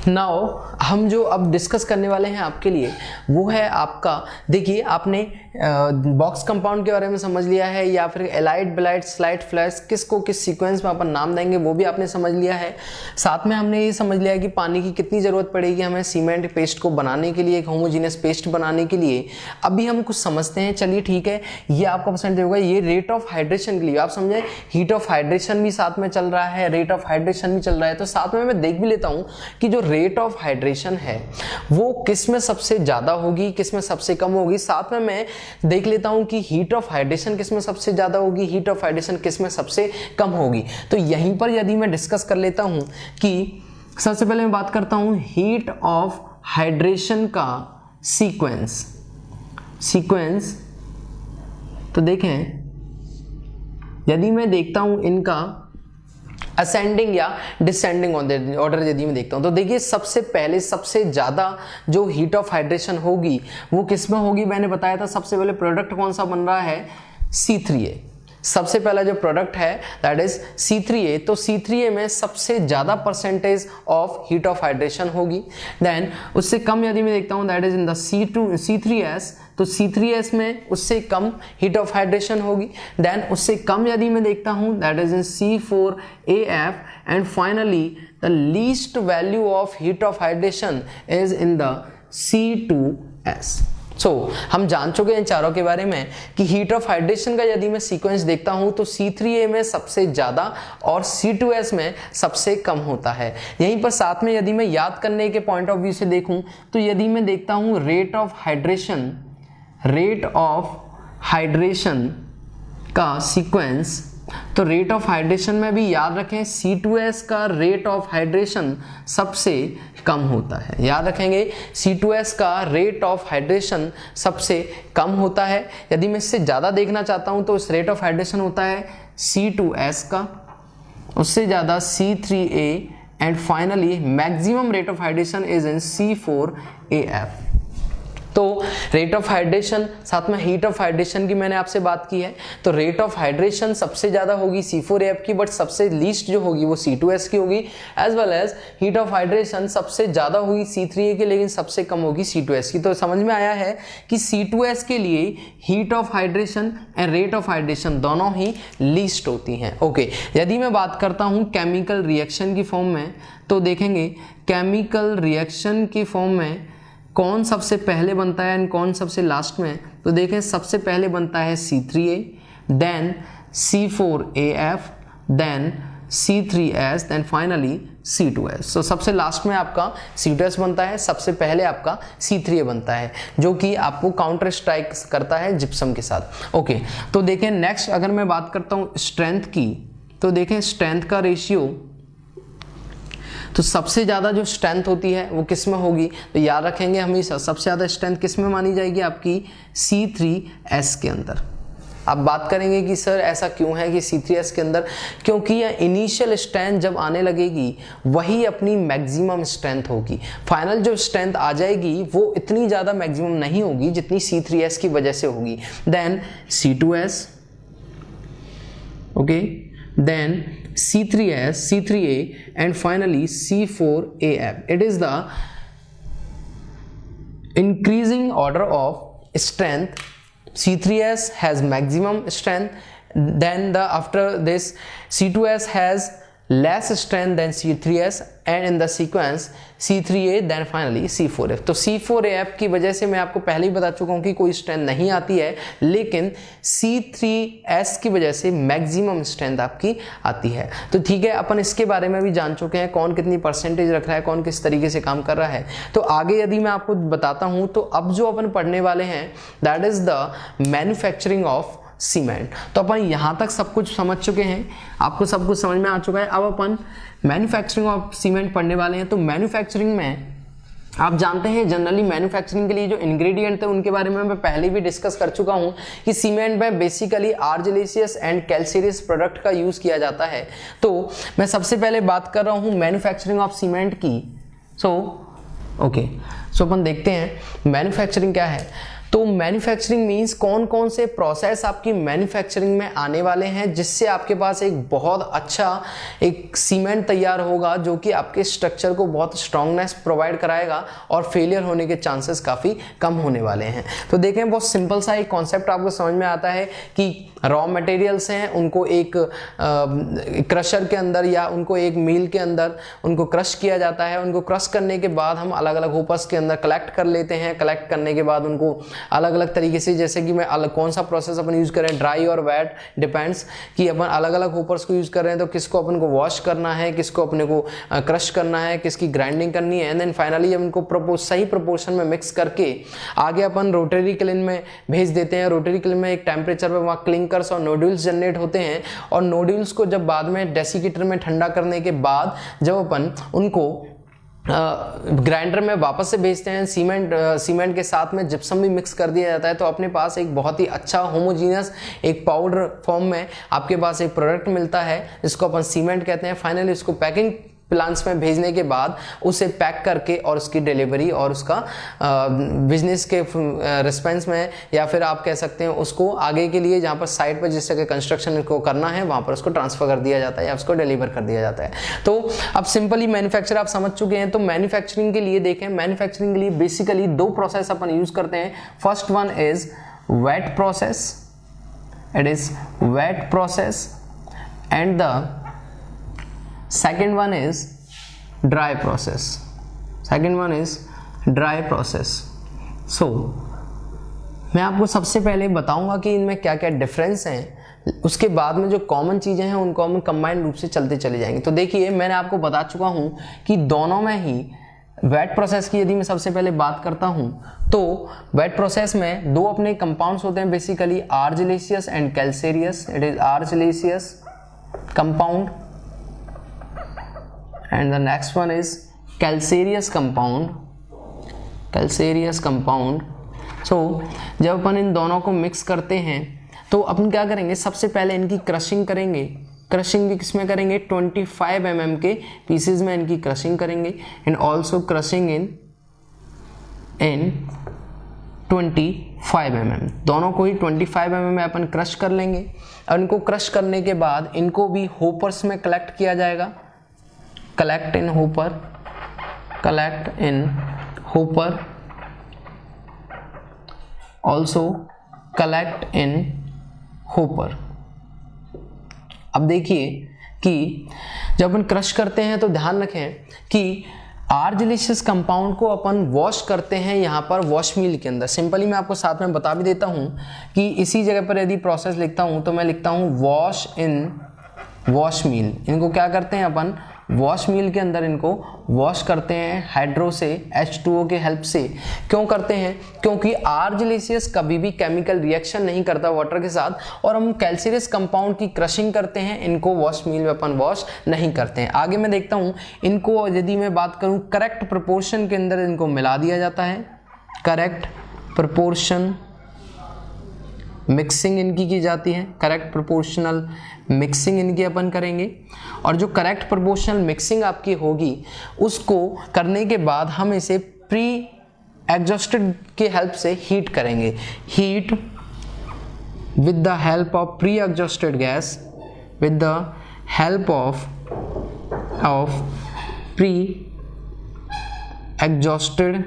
नाउ हम जो अब डिस्कस करने वाले हैं आपके लिए वो है आपका, देखिए आपने बॉक्स कंपाउंड के बारे में समझ लिया है, या फिर एलाइड ब्लाइट स्लाइड फ्लैश किसको किस सीक्वेंस में अपन नाम देंगे वो भी आपने समझ लिया है. साथ में हमने ये समझ लिया कि पानी की कितनी ज़रूरत पड़ेगी हमें सीमेंट पेस्ट को बनाने के लिए, एक होमोजीनियस पेस्ट बनाने के लिए. अभी हम कुछ समझते हैं, चलिए ठीक है. ये आपका परसेंटेज होगा, ये रेट ऑफ हाइड्रेशन के लिए आप समझे, हीट ऑफ हाइड्रेशन भी साथ में चल रहा है, रेट ऑफ हाइड्रेशन भी चल रहा है. तो साथ में मैं देख भी लेता हूँ कि जो रेट ऑफ हाइड्रेशन है वो किस में सबसे ज़्यादा होगी, किस में सबसे कम होगी. साथ में मैं देख लेता हूं कि हीट ऑफ हाइड्रेशन किस में सबसे ज्यादा होगी, हीट ऑफ हाइड्रेशन किस में सबसे कम होगी. तो यहीं पर यदि मैं डिस्कस कर लेता हूं कि सबसे पहले मैं बात करता हूं हीट ऑफ हाइड्रेशन का सीक्वेंस. तो देखें यदि मैं देखता हूं इनका असेंडिंग या डिसेंडिंग ऑर्डर यदि मैं देखता हूं, तो देखिए सबसे पहले सबसे ज्यादा जो हीट ऑफ हाइड्रेशन होगी वो किस में होगी. मैंने बताया था सबसे पहले प्रोडक्ट कौन सा बन रहा है, C3A. सबसे पहला जो प्रोडक्ट है दैट इज C3A. तो C3A में सबसे ज्यादा percentage of heat of hydration होगी. देन उससे कम यदि मैं देखता हूं that is in the C3S. तो C3S में उससे कम हीट ऑफ हाइड्रेशन होगी. देन उससे कम यदि मैं देखता हूं that is in C4AF. And finally the least value of heat of hydration is in the C2S. सो हम जान चुके हैं चारों के बारे में कि हीट ऑफ हाइड्रेशन का यदि मैं सीक्वेंस देखता हूं तो C3A में सबसे ज्यादा और C2S में सबसे कम होता है. यहीं पर साथ में यदि मैं याद करने के पॉइंट ऑफ व्यू से देखूं तो यदि मैं देखता हूं रेट ऑफ हाइड्रेशन का सीक्वेंस, तो रेट ऑफ हाइड्रेशन में भी याद रखें C2S का रेट ऑफ हाइड्रेशन सबसे कम होता है. याद रखेंगे C2S का रेट ऑफ हाइड्रेशन सबसे कम होता है. यदि मैं इससे ज़्यादा देखना चाहता हूं तो इस रेट ऑफ हाइड्रेशन होता है C2S का, उससे ज़्यादा C3A and finally maximum rate of hydration is in C4AF. तो रेट ऑफ हाइड्रेशन साथ में हीट ऑफ हाइड्रेशन की मैंने आपसे बात की है. तो रेट ऑफ हाइड्रेशन सबसे ज़्यादा होगी C4AF की, बट सबसे लीस्ट जो होगी वो C2S की होगी. As well as heat of hydration सबसे ज़्यादा होगी C3A की, लेकिन सबसे कम होगी C2S की. तो समझ में आया है कि C2S के लिए heat of hydration and rate of hydration दोनों ही लीस्ट होती हैं. ओके, यदि मैं बात करता हूँ केमिकल रिएक्शन की फॉर्म में, तो देखेंगे केमिकल रिएक्शन की फॉर्म में कौन सबसे पहले बनता है एंड कौन सबसे लास्ट में. तो देखें सबसे पहले बनता है C3A, then C4AF, then C3S, then finally C2S. तो सबसे लास्ट में आपका C2S बनता है, सबसे पहले आपका C3A बनता है, जो कि आपको काउंटर स्ट्राइक करता है जिप्सम के साथ. ओके, तो देखें नेक्स्ट अगर मैं बात करता हूँ स्ट्रेंथ की, तो देखें स्ट्रेंथ का रेशियो, तो सबसे ज़्यादा जो स्ट्रेंथ होती है वो किस में होगी. तो याद रखेंगे हमेशा सबसे ज़्यादा स्ट्रेंथ किस में मानी जाएगी, आपकी C3S के अंदर. अब बात करेंगे कि सर ऐसा क्यों है कि C3S के अंदर, क्योंकि यह इनिशियल स्ट्रेंथ जब आने लगेगी वही अपनी मैक्सिमम स्ट्रेंथ होगी. फाइनल जो स्ट्रेंथ आ जाएगी वो इतनी ज़्यादा मैक्सिमम नहीं होगी जितनी C3S की वजह से होगी. Then C2S, okay, then C3S, C3A and finally C4AF. It is the increasing order of strength. C3S has maximum strength, then after this C2S has less strength than C3S, and in the sequence C3A, then finally C4F. तो C4AF की वजह से मैं आपको पहले ही बता चुका हूँ कि कोई स्ट्रेंथ नहीं आती है, लेकिन C3S की वजह से मैक्सिमम स्ट्रेंथ आपकी आती है. तो ठीक है, अपन इसके बारे में भी जान चुके हैं कौन कितनी परसेंटेज रख रहा है, कौन किस तरीके से काम कर रहा है. तो आगे यदि मैं आपको बताता हूँ तो अब जो अपन पढ़ने वाले हैं that is the manufacturing of cement. तो अपन यहाँ तक सब कुछ समझ चुके हैं, आपको सब कुछ समझ में आ चुका है. अब अपन मैन्युफैक्चरिंग ऑफ सीमेंट पढ़ने वाले हैं. तो मैन्युफैक्चरिंग में आप जानते हैं जनरली मैन्युफैक्चरिंग के लिए जो इंग्रेडिएंट थे उनके बारे में मैं पहले भी डिस्कस कर चुका हूं कि सीमेंट में basically argillaceous and calcareous product का यूज किया जाता है। तो मैं सबसे पहले बात कर रहा हूं मैन्युफैक्चरिंग ऑफ सीमेंट की। सो अपन देखते हैं मैन्युफैक्चरिंग क्या है। तो मैन्युफैक्चरिंग मींस कौन कौन से प्रोसेस आपकी मैन्युफैक्चरिंग में आने वाले हैं जिससे आपके पास एक बहुत अच्छा एक सीमेंट तैयार होगा जो कि आपके स्ट्रक्चर को बहुत स्ट्रांगनेस प्रोवाइड कराएगा और फेलियर होने के चांसेस काफ़ी कम होने वाले हैं। तो देखें बहुत सिंपल सा एक कॉन्सेप्ट आपको समझ में आता है कि रॉ मटेरियल्स हैं उनको एक क्रशर के अंदर या उनको एक मिल के अंदर उनको क्रश किया जाता है। उनको क्रश करने के बाद हम अलग अलग होपर्स के अंदर कलेक्ट कर लेते हैं। कलेक्ट करने के बाद उनको अलग अलग तरीके से, जैसे कि मैं कौन सा प्रोसेस अपन यूज करें, ड्राई और वेट डिपेंड्स कि अपन अलग अलग होपर्स को यूज कर रहे हैं तो किसको अपन को वॉश करना है, किसको अपने को क्रश करना है, किसकी ग्राइंडिंग करनी है। एंड देन फाइनली हम इनको सही प्रोपोर्शन में मिक्स करके आगे अपन रोटरी किलिन में भेज देते हैं। रोटरी किलिन में एक टेम्परेचर पे वहाँ क्लिंकर्स और नोड्यूल्स जनरेट होते हैं और नोड्यूल्स को जब बाद में डेसिकेटर में ठंडा करने के बाद जब अपन उनको ग्राइंडर में वापस से भेजते हैं, सीमेंट के साथ में जिप्सम भी मिक्स कर दिया जाता है, तो अपने पास एक बहुत ही अच्छा होमोजीनियस एक पाउडर फॉर्म में आपके पास एक प्रोडक्ट मिलता है जिसको अपन सीमेंट कहते हैं। फाइनली उसको पैकिंग प्लांट्स में भेजने के बाद उसे पैक करके और उसकी डिलीवरी और उसका बिजनेस के रिस्पेंस में या फिर आप कह सकते हैं उसको आगे के लिए जहाँ पर साइट पर जिस जगह कंस्ट्रक्शन को करना है वहाँ पर उसको ट्रांसफर कर दिया जाता है या उसको डिलीवर कर दिया जाता है। तो अब सिंपली मैन्युफैक्चर आप समझ चुके हैं। तो मैन्युफैक्चरिंग के लिए देखें, मैन्युफैक्चरिंग के लिए बेसिकली दो प्रोसेस अपन यूज करते हैं। First one is wet process, it is wet process and the second one is dry process. Second one is dry process. So मैं आपको सबसे पहले बताऊंगा कि इनमें क्या क्या डिफरेंस हैं, उसके बाद में जो कॉमन चीज़ें हैं उनको हम कंबाइंड रूप से चलते चले जाएंगे। तो देखिए मैंने आपको बता चुका हूं कि दोनों में ही वेट प्रोसेस की यदि मैं सबसे पहले बात करता हूं तो वेट प्रोसेस में दो अपने कंपाउंड्स होते हैं basically, argillaceous and calcareous. It is argillaceous compound and the next one is calcareous compound, calcareous compound. So जब अपन इन दोनों को मिक्स करते हैं तो अपन क्या करेंगे, सबसे पहले इनकी क्रशिंग करेंगे। क्रशिंग भी किसमें करेंगे, 25 mm के पीसेज में इनकी क्रशिंग करेंगे and also crushing in 25 mm। दोनों को ही 25 mm में अपन क्रश कर लेंगे और इनको क्रश करने के बाद इनको भी होपर्स में कलेक्ट किया जाएगा। collect in hopper, also collect in hopper। अब देखिए कि जब अपन क्रश करते हैं तो ध्यान रखें कि आर्जिलेशियस कंपाउंड को अपन वॉश करते हैं यहाँ पर वॉश मिल के अंदर। सिंपली मैं आपको साथ में बता भी देता हूँ कि इसी जगह पर यदि प्रोसेस लिखता हूँ तो मैं लिखता हूँ वॉश इन वॉश मिल। इनको क्या करते हैं अपन वॉश मिल के अंदर इनको वॉश करते हैं हाइड्रो से, H2O के हेल्प से। क्यों करते हैं, क्योंकि आर्जिलेशियस कभी भी केमिकल रिएक्शन नहीं करता वाटर के साथ और हम कैल्सीरियस कंपाउंड की क्रशिंग करते हैं, इनको वॉश मिल में अपन वॉश नहीं करते हैं। आगे मैं देखता हूं इनको यदि मैं बात करूं करेक्ट प्रोपोर्शन के अंदर इनको मिला दिया जाता है। करेक्ट प्रोपोर्शन मिक्सिंग इनकी की जाती है, करेक्ट प्रोपोर्शनल मिक्सिंग इनकी अपन करेंगे और जो करेक्ट प्रोपोर्शनल मिक्सिंग आपकी होगी उसको करने के बाद हम इसे प्री एग्जॉस्टेड के हेल्प से हीट करेंगे। Heat with the help of pre exhausted gas, with the help of pre exhausted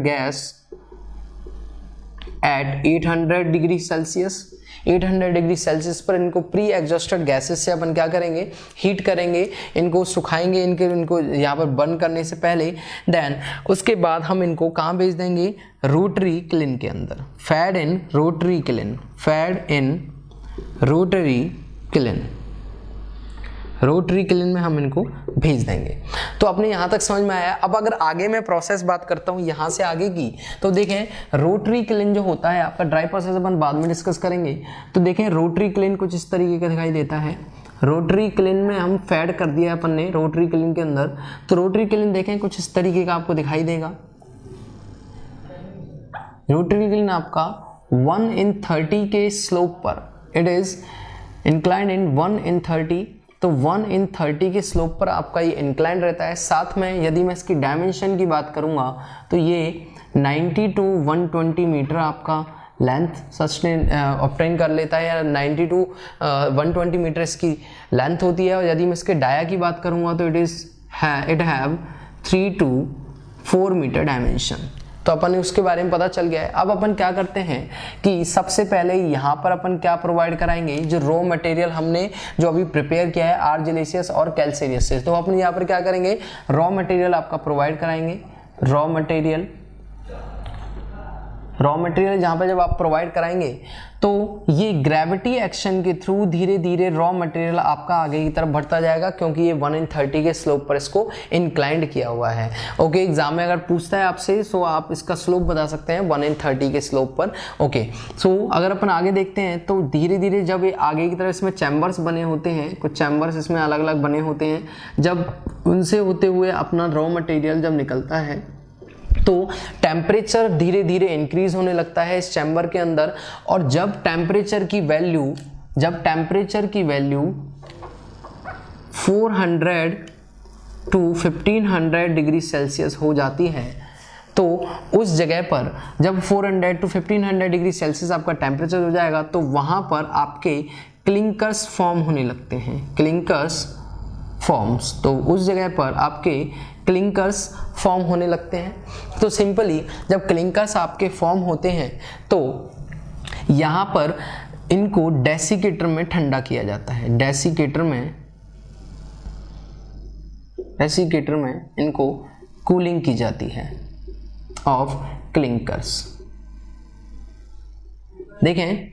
gas at 800 degree Celsius. 800 degree Celsius पर इनको प्री एग्जॉस्टेड गैसेस से अपन क्या करेंगे, हीट करेंगे, इनको सुखाएंगे, इनको यहाँ पर बर्न करने से पहले। देन उसके बाद हम इनको कहाँ भेज देंगे, रोटरी किलिन के अंदर। Fed in rotary kiln, fed in rotary kiln, rotary kiln में हम इनको भेज देंगे। तो अपने यहाँ तक समझ में आया। अब अगर आगे मैं प्रोसेस बात करता हूँ यहाँ से आगे की, तो देखें रोटरी किलिन जो होता है आपका, ड्राई प्रोसेस अपन बाद में डिस्कस करेंगे। तो देखें रोटरी किलिन कुछ इस तरीके का दिखाई देता है। रोटरी क्लीन में हम फेड कर दिया अपन ने रोटरी क्लीन के अंदर। तो रोटरी क्लीन देखें कुछ इस तरीके का आपको दिखाई देगा। रोटरी क्लीन आपका 1/30 के स्लोप पर, इट इज इंक्लाइंड इन 1/30, तो 1/30 के स्लोप पर आपका ये इंक्लाइंड रहता है। साथ में यदि मैं इसकी डायमेंशन की बात करूंगा तो ये 90 to 120 मीटर आपका लेंथ सस्टेन ऑब्टेन कर लेता है, या 90 to 120 मीटर इसकी लेंथ होती है। और यदि मैं इसके डाया की बात करूंगा तो it have 3 to 4 metre dimension. तो अपन ने उसके बारे में पता चल गया है। अब अपन क्या करते हैं कि सबसे पहले यहाँ पर अपन क्या प्रोवाइड कराएंगे, जो रॉ मटेरियल हमने जो अभी प्रिपेयर किया है आर्जिलेसियस और कैल्केरियस से, तो अपन यहाँ पर क्या करेंगे, रॉ मटेरियल आपका प्रोवाइड कराएंगे। रॉ मटेरियल जहाँ पर जब आप प्रोवाइड कराएंगे तो ये ग्रेविटी एक्शन के थ्रू धीरे धीरे रॉ मटेरियल आपका आगे की तरफ बढ़ता जाएगा, क्योंकि ये 1/30 के स्लोप पर इसको इंक्लाइंड किया हुआ है। ओके, एग्जाम में अगर पूछता है आपसे सो आप इसका स्लोप बता सकते हैं 1/30 के स्लोप पर। ओके, सो अगर अपन आगे देखते हैं तो धीरे धीरे जब ये आगे की तरफ इसमें चैम्बर्स बने होते हैं, कुछ चैम्बर्स इसमें अलग अलग बने होते हैं, जब उनसे होते हुए अपना रॉ मटेरियल जब निकलता है तो टेम्परेचर धीरे धीरे इंक्रीज होने लगता है इस चैम्बर के अंदर। और जब टेम्परेचर की वैल्यू 400 to 1500 डिग्री सेल्सियस हो जाती है, तो उस जगह पर जब 400 to 1500 डिग्री सेल्सियस आपका टेम्परेचर हो जाएगा तो वहाँ पर आपके क्लिंकर्स फॉर्म होने लगते हैं, क्लिंकर्स फॉर्म्स। तो उस जगह पर आपके क्लिंकर्स फॉर्म होने लगते हैं। तो सिंपली जब क्लिंकर्स आपके फॉर्म होते हैं तो यहाँ पर इनको डेसिकेटर में ठंडा किया जाता है। डेसिकेटर में इनको कूलिंग की जाती है ऑफ क्लिंकर्स। देखें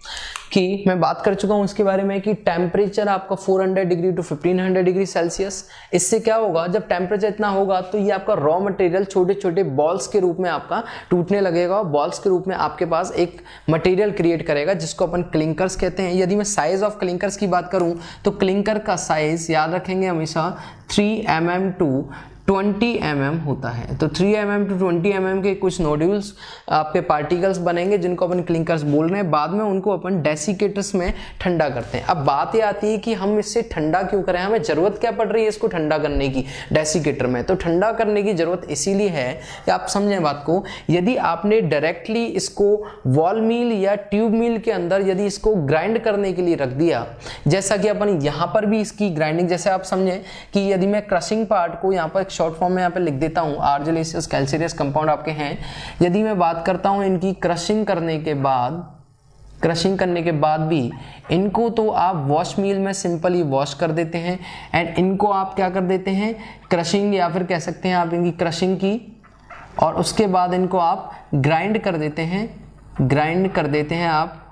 कि मैं बात कर चुका हूं इसके बारे में कि टेम्परेचर आपका 400 डिग्री टू 1500 डिग्री सेल्सियस। इससे क्या होगा, जब टेम्परेचर इतना होगा तो ये आपका रॉ मटेरियल छोटे छोटे बॉल्स के रूप में आपका टूटने लगेगा। बॉल्स के रूप में आपके पास एक मटेरियल क्रिएट करेगा जिसको अपन क्लिंकर्स कहते हैं। यदि मैं साइज ऑफ क्लिंकर्स की बात करूं तो क्लिंकर का साइज याद रखेंगे हमेशा 3 mm to 20 mm होता है। तो 3 mm to 20 mm के कुछ नोड्यूल्स आपके पार्टिकल्स बनेंगे जिनको अपन क्लिंकर्स बोल रहे हैं। बाद में उनको अपन डेसिकेटर्स में ठंडा करते हैं। अब बात ये आती है कि हम इससे ठंडा क्यों करें, हमें जरूरत क्या पड़ रही है इसको ठंडा करने की डेसिकेटर में। तो ठंडा करने की जरूरत इसीलिए है कि आप समझें बात को, यदि आपने डायरेक्टली इसको वॉल मिल या ट्यूब मिल के अंदर यदि इसको ग्राइंड करने के लिए रख दिया, जैसा कि अपन यहाँ पर भी इसकी ग्राइंडिंग, जैसे आप समझें कि यदि मैं क्रशिंग पार्ट को यहाँ पर शॉर्ट फॉर्म में यहाँ पे लिख देता हूँ, आर्जिलेसियस कैल्केरियस कंपाउंड आपके हैं। यदि मैं बात करता हूँ इनकी क्रशिंग करने के बाद भी इनको तो आप वॉश मिल में सिंपली वॉश कर देते हैं एंड इनको आप क्या कर देते हैं, क्रशिंग या फिर कह सकते हैं आप इनकी क्रशिंग की, और उसके बाद इनको आप ग्राइंड कर देते हैं आप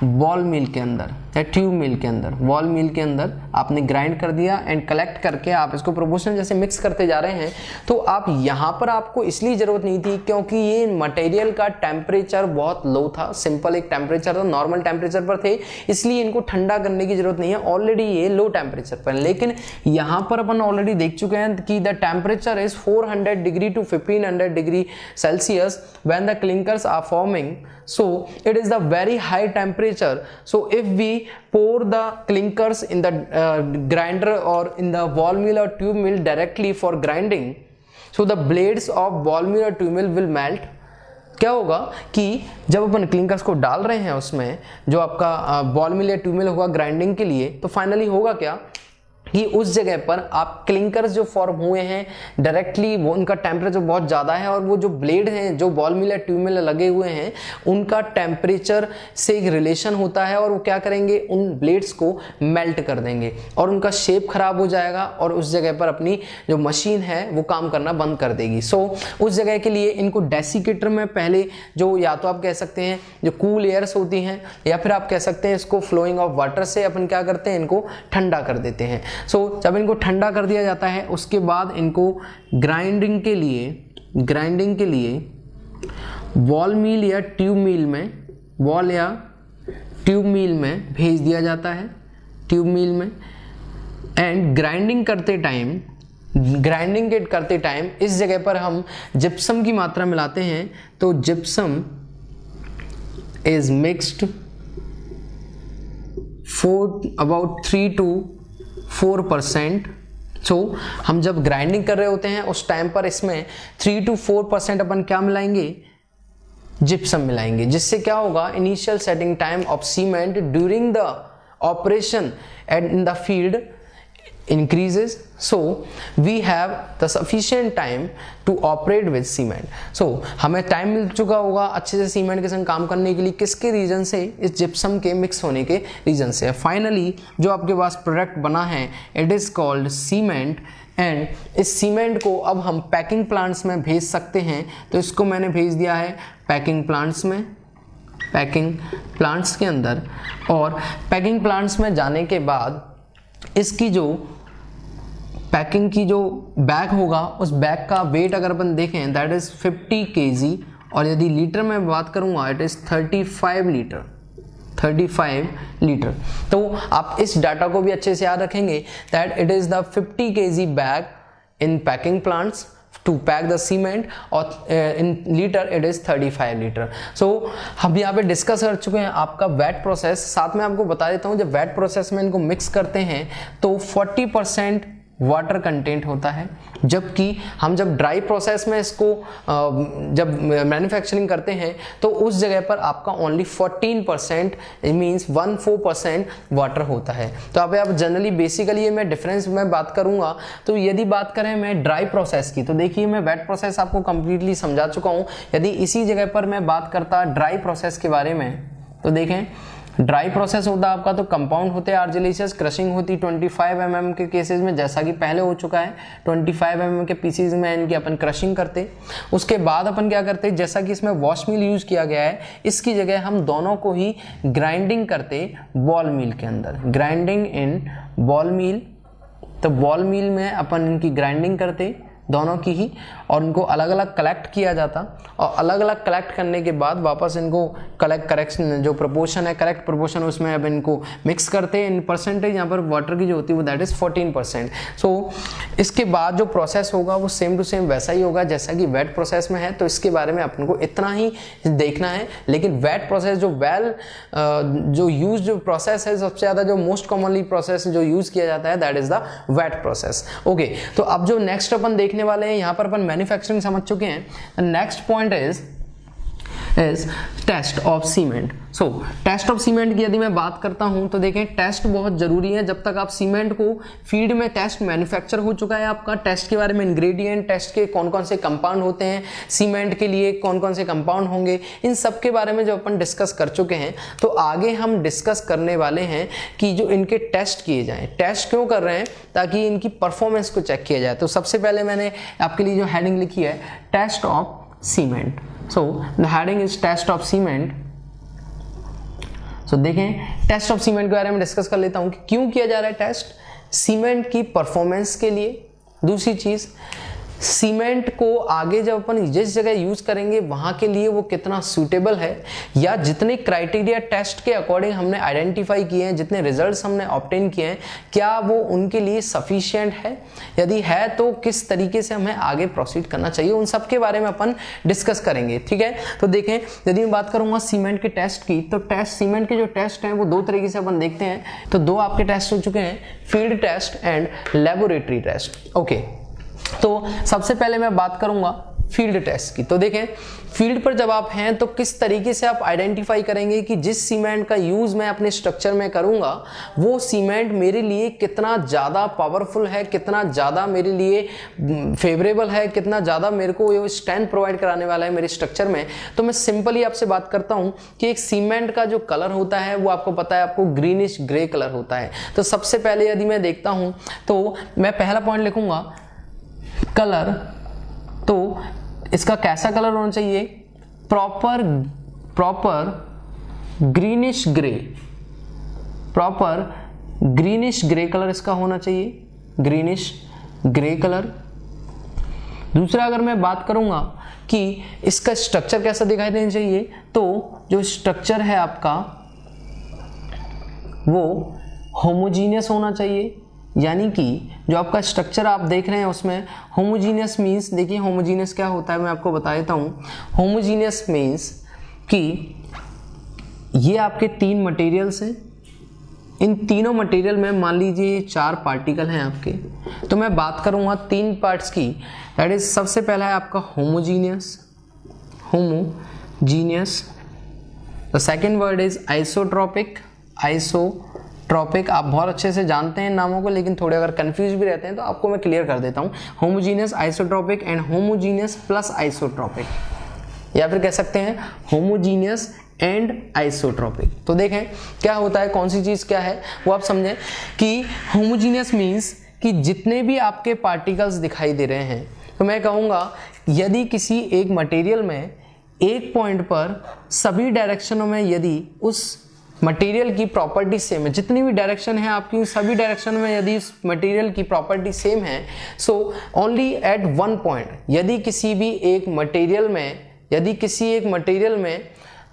बॉल मिल के अंदर या ट्यूब मिल के अंदर। बॉल मिल के अंदर आपने ग्राइंड कर दिया एंड कलेक्ट करके आप इसको प्रोपोर्शनल जैसे मिक्स करते जा रहे हैं। तो आप यहाँ पर आपको इसलिए जरूरत नहीं थी क्योंकि ये मटेरियल का टेम्परेचर बहुत लो था, सिंपल एक टेम्परेचर था, नॉर्मल टेम्परेचर पर थे, इसलिए इनको ठंडा करने की जरूरत नहीं है, ऑलरेडी ये लो टेम्परेचर पर। लेकिन यहाँ पर अपन ऑलरेडी देख चुके हैं कि the temperature is 400 degree to 1500 degree Celsius when the clinkers are forming, so it is the very high temperature. So if we pour the clinkers in the grinder or in the ball mill or tube mill directly for grinding, so the blades of ball mill or tube mill will melt. क्या होगा कि जब अपन क्लिंकर्स को डाल रहे हैं उसमें जो आपका बॉल मिल या ट्यूब मिल होगा ग्राइंडिंग के लिए, तो फाइनली होगा क्या कि उस जगह पर आप क्लिंकर्स जो फॉर्म हुए हैं डायरेक्टली वो उनका टेम्परेचर बहुत ज़्यादा है, और वो जो ब्लेड हैं जो बॉल मिल या ट्यूब मिल लगे हुए हैं उनका टेम्परेचर से एक रिलेशन होता है, और वो क्या करेंगे, उन ब्लेड्स को मेल्ट कर देंगे और उनका शेप खराब हो जाएगा और उस जगह पर अपनी जो मशीन है वो काम करना बंद कर देगी। सो उस जगह के लिए इनको डेसिकेटर में पहले जो या तो आप कह सकते हैं जो कूल एयर्स होती हैं, या फिर आप कह सकते हैं इसको फ्लोइंग ऑफ वाटर से अपन क्या करते हैं, इनको ठंडा कर देते हैं। सो जब इनको ठंडा कर दिया जाता है उसके बाद इनको ग्राइंडिंग के लिए वॉल मिल या ट्यूब मिल में भेज दिया जाता है। ट्यूब मिल में एंड ग्राइंडिंग करते टाइम इस जगह पर हम जिप्सम की मात्रा मिलाते हैं, तो gypsum is mixed about 3 to 4%। सो हम जब ग्राइंडिंग कर रहे होते हैं उस टाइम पर इसमें 3 to 4% अपन क्या मिलाएंगे, जिप्सम मिलाएंगे, जिससे क्या होगा, initial setting time of cement during the operation at in the field increases, so we have the sufficient time to operate with cement। so हमें टाइम मिल चुका होगा अच्छे से सीमेंट के संग काम करने के लिए, किसके रीजन से, इस जिप्सम के मिक्स होने के रीजन से। फाइनली जो आपके पास प्रोडक्ट बना है it is called cement, and इस सीमेंट को अब हम पैकिंग प्लांट्स में भेज सकते हैं। तो इसको मैंने भेज दिया है पैकिंग प्लांट्स में, पैकिंग प्लांट्स के अंदर, और पैकिंग प्लांट्स में जाने के बाद इसकी जो पैकिंग की जो बैग होगा उस बैग का वेट अगर अपन देखें दैट इज 50 kg, और यदि लीटर में बात करूंगा इट इज 35 लीटर। तो आप इस डाटा को भी अच्छे से याद रखेंगे that it is the 50 kg bag in packing plants to pack the cement, और in liter it is 35 litre. So हम यहाँ पे डिस्कस कर चुके हैं आपका वेट प्रोसेस। साथ में आपको बता देता हूँ जब वेट प्रोसेस में इनको मिक्स करते हैं तो 40% वाटर कंटेंट होता है, जबकि हम जब ड्राई प्रोसेस में इसको जब मैन्युफैक्चरिंग करते हैं तो उस जगह पर आपका ओनली 14% मीन्स 14% वाटर होता है। तो अब आप जनरली बेसिकली ये मैं डिफरेंस में बात करूंगा। तो यदि बात करें मैं ड्राई प्रोसेस की, तो देखिए मैं वेट प्रोसेस आपको कंप्लीटली समझा चुका हूँ। यदि इसी जगह पर मैं बात करता ड्राई प्रोसेस के बारे में, तो देखें ड्राई प्रोसेस होता है आपका, तो कंपाउंड होते हैं आर्जिलेशियस, क्रशिंग होती 25 mm के केसेस में, जैसा कि पहले हो चुका है 25 mm के पीसीज में इनकी अपन क्रशिंग करते। उसके बाद अपन क्या करते, जैसा कि इसमें वॉश मिल यूज किया गया है, इसकी जगह हम दोनों को ही ग्राइंडिंग करते बॉल मिल के अंदर, ग्राइंडिंग इन बॉल मिल। तो बॉल मिल में अपन इनकी ग्राइंडिंग करते दोनों की ही, और उनको अलग अलग कलेक्ट किया जाता, और अलग अलग कलेक्ट करने के बाद वापस इनको करेक्शन जो प्रोपोर्शन है, करेक्ट प्रोपोर्शन उसमें अब इनको मिक्स करते हैं इन परसेंटेज। यहाँ पर वाटर की जो होती है वो दैट इज 14%। सो इसके बाद जो प्रोसेस होगा वो सेम टू सेम वैसा ही होगा जैसा कि वेट प्रोसेस में है। तो इसके बारे में अपन को इतना ही देखना है। लेकिन वेट प्रोसेस जो जो यूज जो प्रोसेस है, सबसे ज़्यादा जो मोस्ट कॉमनली प्रोसेस जो यूज किया जाता है that is the wet process. Okay, तो अब जो नेक्स्ट अपन देखने वाले हैं, यहाँ पर अपन मैन्युफैक्चरिंग समझ चुके हैं। Next point is test of cement. So test of cement की यदि मैं बात करता हूं तो देखें टेस्ट बहुत जरूरी है। जब तक आप सीमेंट को फील्ड में टेस्ट मैन्युफैक्चर हो चुका है आपका, टेस्ट के बारे में इंग्रेडिएंट, टेस्ट के कौन कौन से कंपाउंड होते हैं, सीमेंट के लिए कौन कौन से कंपाउंड होंगे, इन सब के बारे में जब अपन डिस्कस कर चुके हैं तो आगे हम डिस्कस करने वाले हैं कि जो इनके टेस्ट किए जाएं। टेस्ट क्यों कर रहे हैं, ताकि इनकी परफॉर्मेंस को चेक किया जाए। तो सबसे पहले मैंने आपके लिए जो हेडिंग लिखी है test of cement. So the heading is test of cement। So देखें टेस्ट ऑफ सीमेंट के बारे में डिस्कस कर लेता हूं कि क्यों किया जा रहा है टेस्ट, सीमेंट की परफॉर्मेंस के लिए। दूसरी चीज, सीमेंट को आगे जब अपन जिस जगह यूज करेंगे वहां के लिए वो कितना सूटेबल है, या जितने क्राइटेरिया टेस्ट के अकॉर्डिंग हमने आइडेंटिफाई किए हैं, जितने रिजल्ट्स हमने ऑब्टेन किए हैं, क्या वो उनके लिए सफिशिएंट है, यदि है तो किस तरीके से हमें आगे प्रोसीड करना चाहिए, उन सब के बारे में अपन डिस्कस करेंगे। ठीक है, तो देखें यदि मैं बात करूंगा सीमेंट के टेस्ट की, तो टेस्ट सीमेंट के जो टेस्ट हैं वो दो तरीके से अपन देखते हैं। तो दो आपके टेस्ट हो चुके हैं, field test and laboratory test. Okay, तो सबसे पहले मैं बात करूंगा फील्ड टेस्ट की। तो देखें फील्ड पर जब आप हैं तो किस तरीके से आप आइडेंटिफाई करेंगे कि जिस सीमेंट का यूज मैं अपने स्ट्रक्चर में करूंगा वो सीमेंट मेरे लिए कितना ज़्यादा पावरफुल है, कितना ज़्यादा मेरे लिए फेवरेबल है, कितना ज़्यादा मेरे को ये स्ट्रेंथ प्रोवाइड कराने वाला है मेरे स्ट्रक्चर में। तो मैं सिंपली आपसे बात करता हूं कि एक सीमेंट का जो कलर होता है वो आपको पता है, आपको ग्रीनिश ग्रे कलर होता है। तो सबसे पहले यदि मैं देखता हूं तो मैं पहला पॉइंट लिखूंगा कलर। तो इसका कैसा कलर होना चाहिए, proper greenish grey, proper greenish grey colour इसका होना चाहिए, ग्रीनिश ग्रे कलर। दूसरा अगर मैं बात करूंगा कि इसका स्ट्रक्चर कैसा दिखाई देना चाहिए, तो जो स्ट्रक्चर है आपका वो होमोजीनियस होना चाहिए, यानी कि जो आपका स्ट्रक्चर आप देख रहे हैं उसमें होमोजीनियस मीन्स, देखिए होमोजीनियस क्या होता है मैं आपको बता देता हूँ। होमोजीनियस मीन्स कि ये आपके 3 मटेरियल्स हैं, इन तीनों मटेरियल में मान लीजिए 4 पार्टिकल हैं आपके, तो मैं बात करूँगा 3 पार्ट्स की। दैट इज सबसे पहला है आपका homogeneous, the second word is isotropic, isotropic आप बहुत अच्छे से जानते हैं नामों को, लेकिन थोड़े अगर कंफ्यूज भी रहते हैं तो आपको मैं क्लियर कर देता हूँ। Homogeneous, isotropic and homogeneous plus isotropic, या फिर कह सकते हैं होमोजीनियस एंड आइसोट्रोपिक। तो देखें क्या होता है, कौन सी चीज क्या है वो आप समझें कि होमोजीनियस मीन्स कि जितने भी आपके पार्टिकल्स दिखाई दे रहे हैं, तो मैं कहूँगा यदि किसी एक मटेरियल में एक पॉइंट पर सभी डायरेक्शनों में यदि उस मटेरियल की प्रॉपर्टी सेम है, जितनी भी डायरेक्शन है आपकी सभी डायरेक्शन में यदि उस मटेरियल की प्रॉपर्टी सेम है, so only at one point, यदि किसी एक मटेरियल में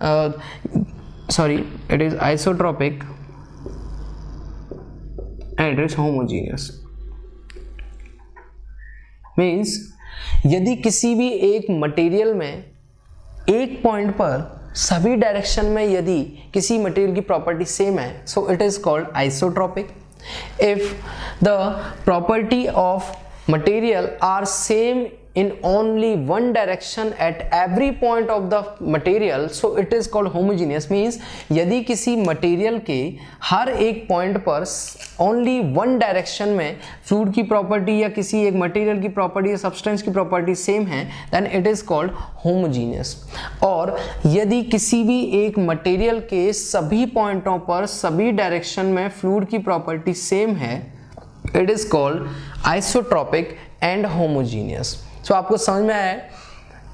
it is isotropic and it is homogeneous means यदि किसी भी एक मटेरियल में एक पॉइंट पर सभी डायरेक्शन में यदि किसी मटेरियल की प्रॉपर्टी सेम है, so it is called isotropic. If the property of material are same in only one direction at every point of the material, so it is called homogeneous means यदि किसी मटेरियल के हर एक पॉइंट पर ओनली वन डायरेक्शन में फ्लूइड की प्रॉपर्टी या किसी एक मटेरियल की प्रॉपर्टी या सब्सटेंस की प्रॉपर्टी सेम है, then it is called homogeneous. और यदि किसी भी एक मटेरियल के सभी पॉइंटों पर सभी डायरेक्शन में फ्लूइड की प्रॉपर्टी सेम है, it is called isotropic and homogeneous. So आपको समझ में आया,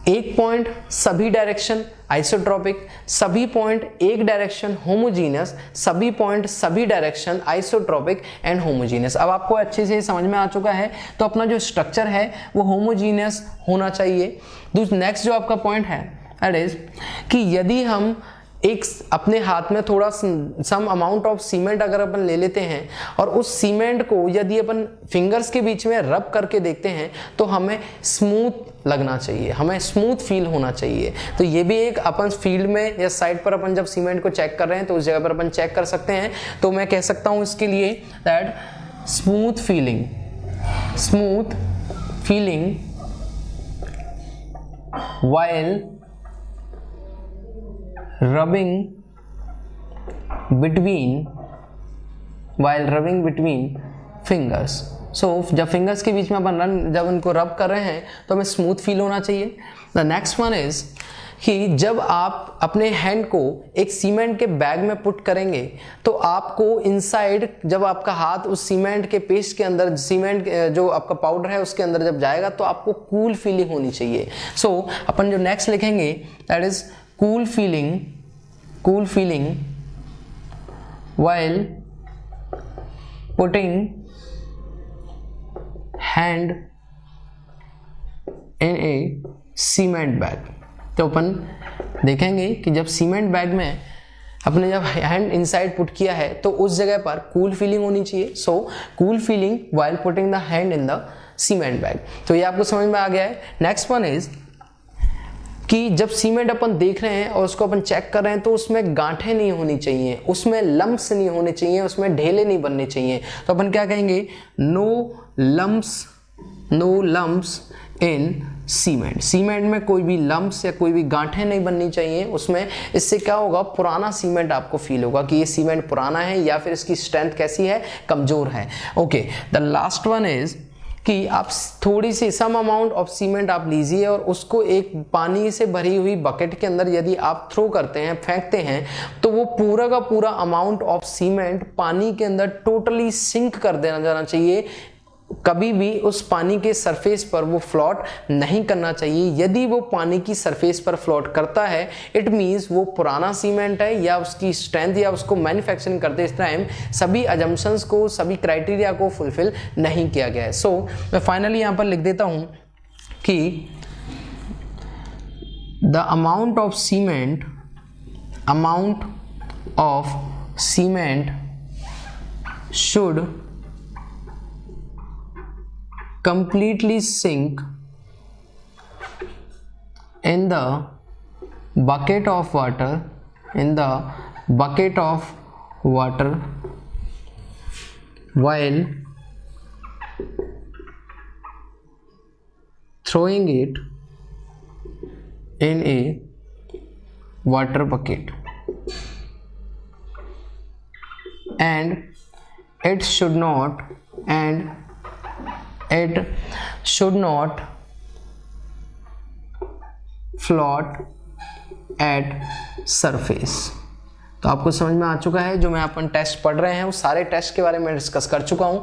एक पॉइंट सभी डायरेक्शन आइसोट्रोपिक, सभी पॉइंट एक डायरेक्शन होमोजीनियस, सभी पॉइंट सभी डायरेक्शन आइसोट्रोपिक एंड होमोजीनियस। अब आपको अच्छे से समझ में आ चुका है, तो अपना जो स्ट्रक्चर है वो होमोजीनियस होना चाहिए। नेक्स्ट जो आपका पॉइंट है दैट इज कि यदि हम एक अपने हाथ में थोड़ा सम अमाउंट ऑफ सीमेंट अगर अपन ले लेते हैं और उस सीमेंट को यदि अपन फिंगर्स के बीच में रब करके देखते हैं तो हमें स्मूथ लगना चाहिए, हमें स्मूथ फील होना चाहिए। तो ये भी एक अपन फील्ड में या साइड पर अपन जब सीमेंट को चेक कर रहे हैं तो उस जगह पर अपन चेक कर सकते हैं। तो मैं कह सकता हूं इसके लिए that smooth feeling while rubbing between fingers। सो जब फिंगर्स के बीच में अपन जब उनको रब कर रहे हैं तो हमें स्मूथ फील होना चाहिए। द नेक्स्ट वन इज कि जब आप अपने हैंड को एक सीमेंट के बैग में पुट करेंगे तो आपको इनसाइड जब आपका हाथ उस सीमेंट के पेस्ट के अंदर, सीमेंट जो आपका पाउडर है उसके अंदर जब जाएगा तो आपको कूल फीलिंग होनी चाहिए। सो अपन जो नेक्स्ट लिखेंगे that is cool feeling while putting hand in a cement bag। तो अपन देखेंगे कि जब सीमेंट बैग में अपने जब हैंड इनसाइड पुट किया है तो उस जगह पर कूल फीलिंग होनी चाहिए। So cool feeling while putting the hand in the cement bag। तो ये आपको समझ में आ गया है। नेक्स्ट वन इज कि जब सीमेंट अपन देख रहे हैं और उसको अपन चेक कर रहे हैं तो उसमें गांठें नहीं होनी चाहिए, उसमें लम्प्स नहीं होने चाहिए, उसमें ढेले नहीं बनने चाहिए। तो अपन क्या कहेंगे, no lumps in cement. Cement में कोई भी लम्प्स या कोई भी गांठें नहीं बननी चाहिए उसमें। इससे क्या होगा, पुराना सीमेंट आपको फील होगा कि ये सीमेंट पुराना है या फिर इसकी स्ट्रेंथ कैसी है, कमजोर है। Okay, the last one is कि आप थोड़ी सी सम अमाउंट ऑफ सीमेंट आप लीजिए और उसको एक पानी से भरी हुई बकेट के अंदर यदि आप थ्रो करते हैं, फेंकते हैं, तो वो पूरा का पूरा अमाउंट ऑफ सीमेंट पानी के अंदर टोटली सिंक कर देना जाना चाहिए। कभी भी उस पानी के सरफेस पर वो फ्लोट नहीं करना चाहिए। यदि वो पानी की सरफेस पर फ्लोट करता है इट मीन्स वो पुराना सीमेंट है या उसकी स्ट्रेंथ या उसको मैन्युफैक्चरिंग करते इस टाइम सभी अजम्पशंस को, सभी क्राइटेरिया को फुलफिल नहीं किया गया है। सो मैं फाइनली यहाँ पर लिख देता हूँ कि the amount of cement should completely sink in the bucket of water, while throwing it in a water bucket, and it should not float at surface। तो आपको समझ में आ चुका है, जो मैं अपन टेस्ट पढ़ रहे हैं उस सारे टेस्ट के बारे में डिस्कस कर चुका हूं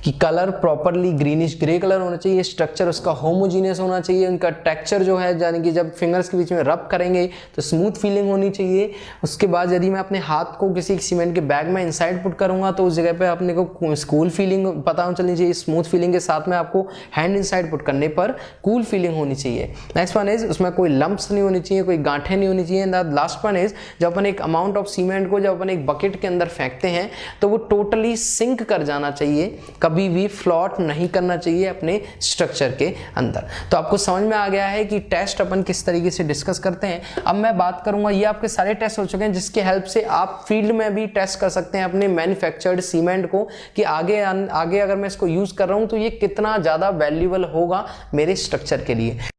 कि colour properly greenish grey colour होना चाहिए, स्ट्रक्चर उसका होमोजीनियस होना चाहिए, उनका टेक्सचर जो है यानी कि जब फिंगर्स के बीच में रब करेंगे तो स्मूथ फीलिंग होनी चाहिए। उसके बाद यदि मैं अपने हाथ को किसी सीमेंट के बैग में इनसाइड पुट करूंगा तो उस जगह पे अपने को कूल फीलिंग पता चलनी चाहिए, स्मूथ फीलिंग के साथ में आपको हैंड इनसाइड पुट करने पर कूल फीलिंग होनी चाहिए। नेक्स्ट वन इज उसमें कोई लंप्स नहीं होनी चाहिए, कोई गांठें नहीं होनी चाहिए। लास्ट वन इज जब अपन एक अमाउंट ऑफ सीमेंट को जब अपन एक बकेट के अंदर फेंकते हैं तो वो टोटली सिंक कर जाना चाहिए, कभी भी फ्लॉट नहीं करना चाहिए अपने स्ट्रक्चर के अंदर। तो आपको समझ में आ गया है कि टेस्ट अपन किस तरीके से डिस्कस करते हैं। अब मैं बात करूंगा, ये आपके सारे टेस्ट हो चुके हैं जिसके हेल्प से आप फील्ड में भी टेस्ट कर सकते हैं अपने मैन्युफैक्चर्ड सीमेंट को कि आगे अगर मैं इसको यूज कर रहा हूं तो ये कितना ज्यादा वैल्यूएबल होगा मेरे स्ट्रक्चर के लिए।